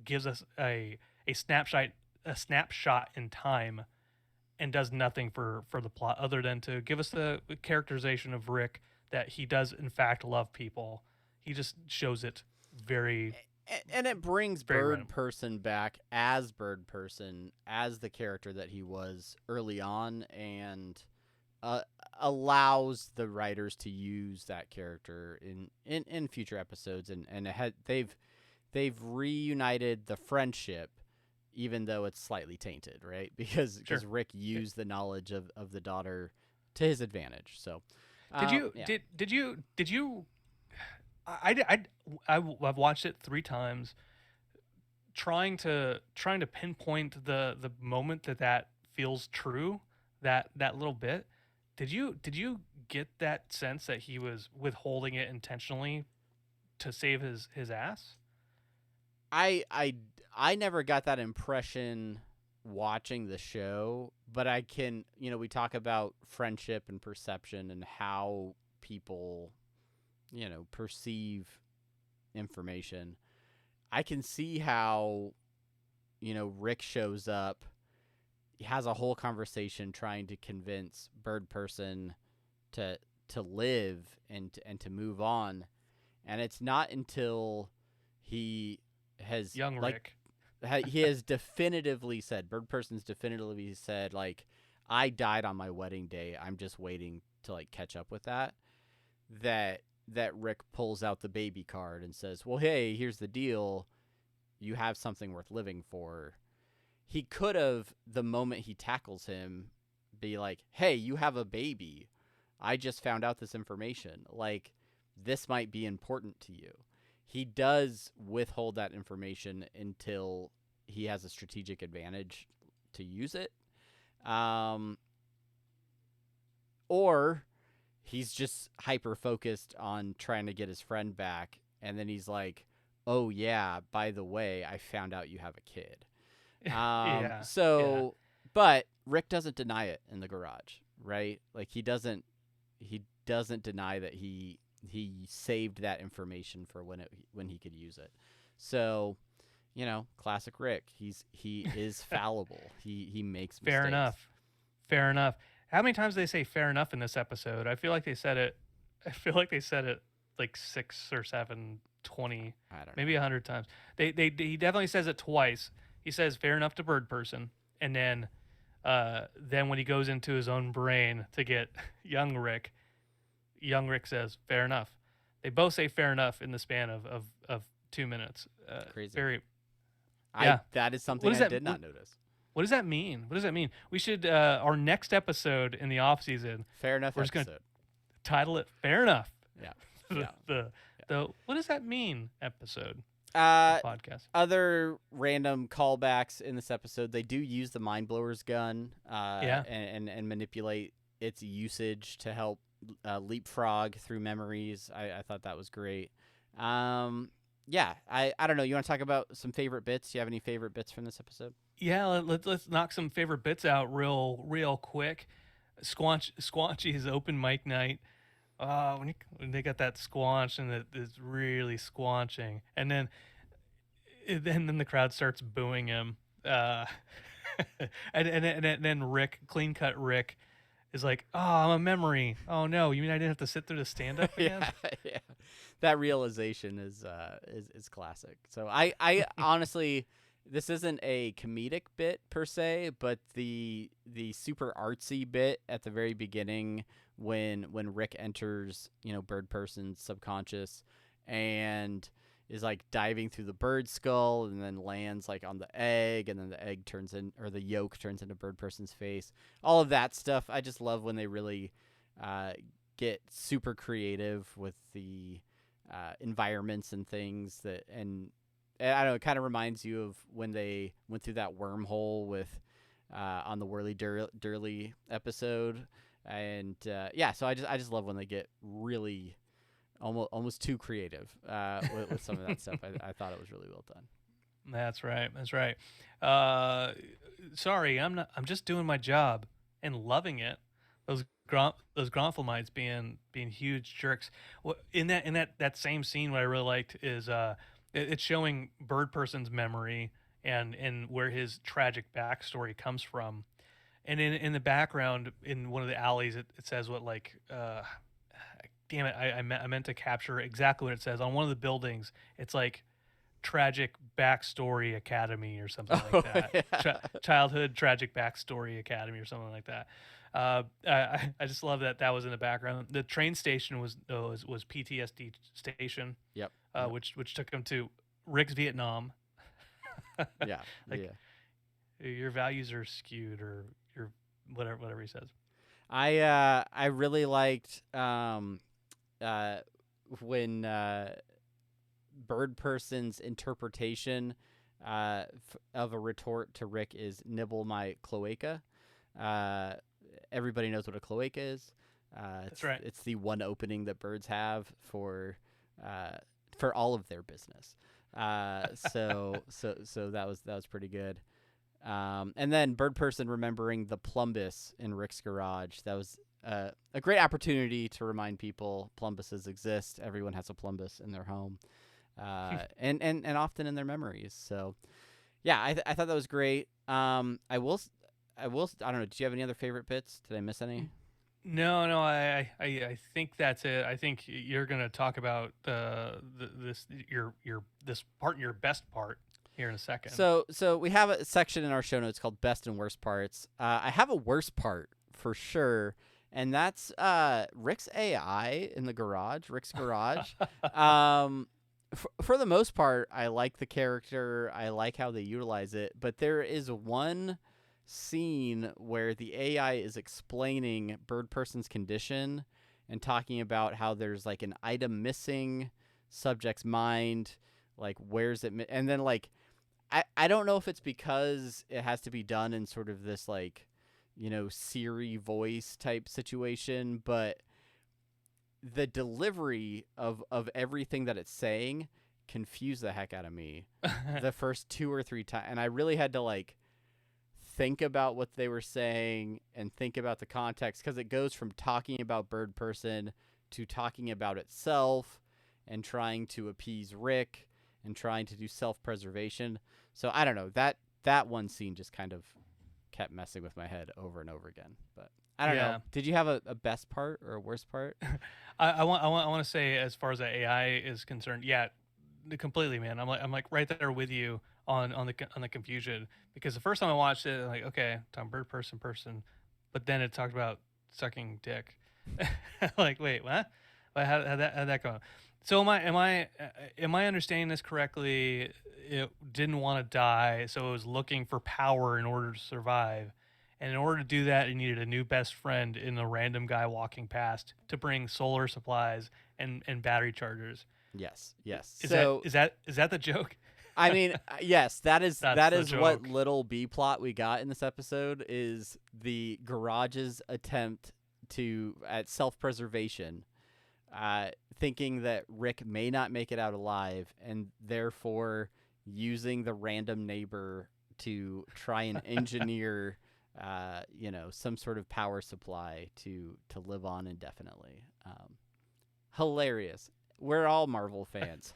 gives us a snapshot in time, and does nothing for the plot other than to give us the characterization of Rick, that he does in fact love people. He just shows it very. And it brings Bird Person back as Bird Person, as the character that he was early on, and allows the writers to use that character in future episodes. And they've reunited the friendship, even though it's slightly tainted, right? Because Rick used the knowledge of the daughter to his advantage. So did you? I've watched it 3 times, trying to pinpoint the moment that feels true, that little bit. Did you get that sense that he was withholding it intentionally to save his ass? I never got that impression watching the show, but I can, we talk about friendship and perception and how people perceive information. I can see how, Rick shows up. He has a whole conversation trying to convince Bird Person to live and to move on. And it's not until he has Rick. He has definitively said, Bird Person's definitively said, like, I died on my wedding day. I'm just waiting to catch up with that. That Rick pulls out the baby card and says, well, hey, here's the deal. You have something worth living for. He could have, the moment he tackles him, be like, hey, you have a baby. I just found out this information. Like, this might be important to you. He does withhold that information until he has a strategic advantage to use it. Or he's just hyper-focused on trying to get his friend back, and then he's like, oh, yeah, by the way, I found out you have a kid. But Rick doesn't deny it in the garage, right? Like, he doesn't deny that he saved that information for when he could use it. So, classic Rick. He is fallible. He makes mistakes. Fair enough. How many times do they say fair enough in this episode? I feel like they said it like 6 or 7 20, I don't know. maybe 100 times. He definitely says it twice. He says fair enough to bird person, and then when he goes into his own brain to get young Rick says fair enough. They both say fair enough in the span of 2 minutes. Crazy. Yeah. That is something I did not notice. What does that mean? What does that mean? We should our next episode in the off season. Fair enough. We're just gonna title it "Fair Enough." Yeah. The what does that mean? Episode. Podcast. Other random callbacks in this episode. They do use the mind blower's gun. And manipulate its usage to help leapfrog through memories. I thought that was great. Yeah, I don't know. You want to talk about some favorite bits? Do you have any favorite bits from this episode? Yeah, let's knock some favorite bits out real quick. Squanchy's open mic night. When they got that squanch and it's really squanching, and then the crowd starts booing him. And then Rick, clean cut Rick, is like, "Oh, I'm a memory. Oh no, you mean I didn't have to sit through the stand up again?" Yeah. That realization is classic. So I honestly, this isn't a comedic bit per se, but the super artsy bit at the very beginning when Rick enters, bird person's subconscious and is like diving through the bird skull and then lands like on the egg, and then the egg the yolk turns into bird person's face. All of that stuff. I just love when they really get super creative with the environments and things and I don't know, it kind of reminds you of when they went through that wormhole with on the Whirly Durly episode, and so I just love when they get really almost too creative with some of that stuff. I thought it was really well done. That's right. Sorry, I'm just doing my job and loving it. Those Gronfalmites being huge jerks. In that same scene, what I really liked is it's showing bird person's memory and where his tragic backstory comes from, and in the background in one of the alleys it says what like damn it I meant to capture exactly what it says on one of the buildings. It's like Tragic Backstory Academy or something like that. Yeah. Childhood Tragic Backstory Academy or something like that. I just love that was in the background. The train station was PTSD station. Yep. Which took him to Rick's Vietnam. Yeah. Your values are skewed, or your whatever he says. I really liked when bird person's interpretation of a retort to Rick is "nibble my cloaca." Everybody knows what a cloaca is. That's right. It's the one opening that birds have for all of their business. So that was pretty good. And then bird person remembering the plumbus in Rick's garage. That was a great opportunity to remind people plumbuses exist. Everyone has a plumbus in their home, and often in their memories. So, yeah, I thought that was great. I will. I don't know. Did you have any other favorite bits? Did I miss any? No. I think that's it. I think you're gonna talk about this part, your best part, here in a second. So we have a section in our show notes called Best and Worst Parts. I have a worst part for sure, and that's Rick's AI in the garage. Rick's garage. For the most part, I like the character. I like how they utilize it, but there is one scene where the AI is explaining bird person's condition and talking about how there's like an item missing, subject's mind, like where's it, and then like I don't know if it's because it has to be done in sort of this like, Siri voice type situation, but the delivery of everything that it's saying confused the heck out of me the first 2 or 3 times, and I really had to like think about what they were saying and think about the context, because it goes from talking about bird person to talking about itself and trying to appease Rick and trying to do self-preservation. So I don't know, that one scene just kind of kept messing with my head over and over again. But I don't know. Did you have a best part or a worst part? I want to say, as far as the AI is concerned, completely, man. I'm like right there with you on the confusion, because the first time I watched it, I'm like, okay, talking bird person, but then it talked about sucking dick. Like, wait, what? How'd that go? So am I understanding this correctly? It didn't want to die, so it was looking for power in order to survive. And in order to do that, it needed a new best friend in a random guy walking past to bring solar supplies and battery chargers. Yes. Is So that the joke? I mean, yes, that is That's the what joke. little B plot we got in this episode is the garage's attempt at self-preservation, thinking that Rick may not make it out alive, and therefore using the random neighbor to try and engineer, some sort of power supply to live on indefinitely. Hilarious. We're all Marvel fans.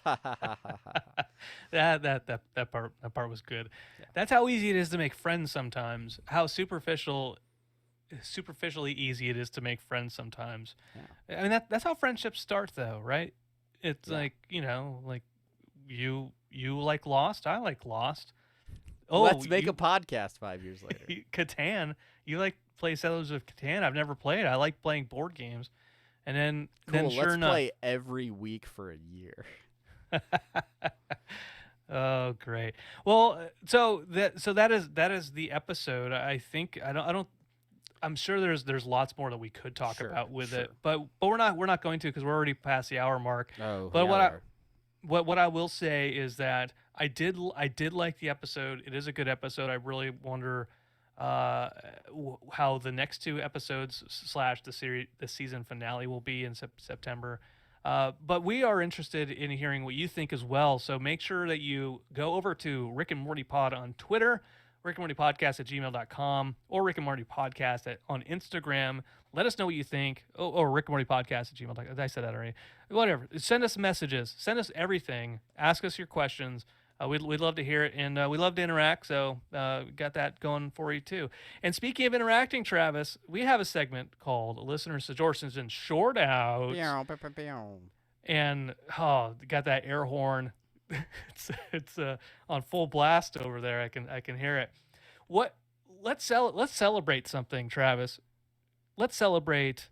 That part was good. Yeah. That's how easy it is to make friends sometimes. How superficially easy it is to make friends sometimes. Yeah. I mean that's how friendships start, though, right? It's Yeah. like, like you like Lost, I like Lost. Oh, Let's make a podcast 5 years later. Catan. You like play Settlers of Catan? I've never played. I like playing board games. And then Cool. sure Let's enough, play every week for a year. Oh, great. Well, so that is the episode. I think I don't. I'm sure there's lots more that we could talk Sure, about with sure. it, but we're not going to, because we're already past the hour mark. Oh, But yeah, what I will say is that I did like the episode. It is a good episode. I really wonder how the next two episodes / the season finale will be in September. But we are interested in hearing what you think as well. So make sure that you go over to Rick and Morty Pod on Twitter, rickandmortypodcast@gmail.com, or Rick and Morty Podcast on Instagram. Let us know what you think. Or Rick and Morty Podcast at gmail.com. I said that already. Whatever. Send us messages. Send us everything. Ask us your questions. We'd love to hear it, and we love to interact, so got that going for you too. And speaking of interacting, Travis, we have a segment called Listener Suggestions and Short Outs. And got that air horn. it's on full blast over there. I can hear it. Let's celebrate something, Travis. Let's celebrate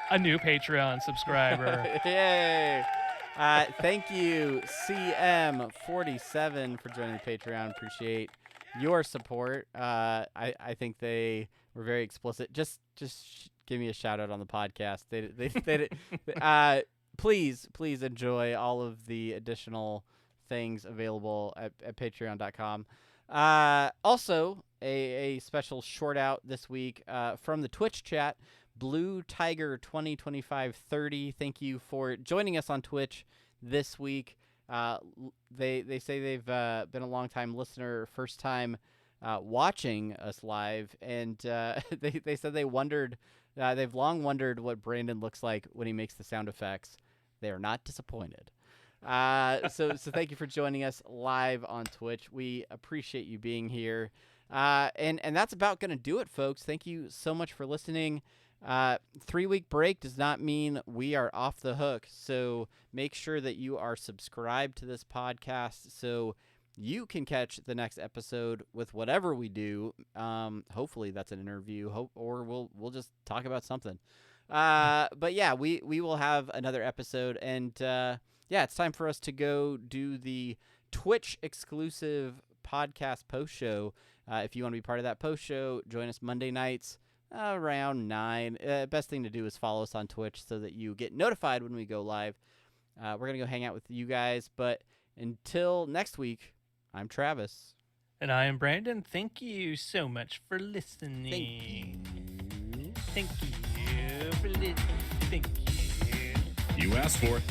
a new Patreon subscriber. Yay! Thank you, CM47, for joining the Patreon. Appreciate your support. I think they were very explicit. Just give me a shout out on the podcast. They please enjoy all of the additional things available at patreon.com. Also, a special short out this week from the Twitch chat. Blue Tiger 202530. Thank you for joining us on Twitch this week. They say they've been a long time listener, first time watching us live, and they said they've long wondered what Brandon looks like when he makes the sound effects. They are not disappointed. So thank you for joining us live on Twitch. We appreciate you being here. And that's about going to do it, folks. Thank you so much for listening. 3-week break does not mean we are off the hook. So make sure that you are subscribed to this podcast so you can catch the next episode with whatever we do. Hopefully that's an interview, or we'll just talk about something. But yeah, we will have another episode, and it's time for us to go do the Twitch exclusive podcast post show. If you want to be part of that post show, join us Monday nights around 9. Best thing to do is follow us on Twitch so that you get notified when we go live. We're going to go hang out with you guys. But until next week, I'm Travis. And I am Brandon. Thank you so much for listening. Thank you. Thank you for listening. Thank you. You asked for it.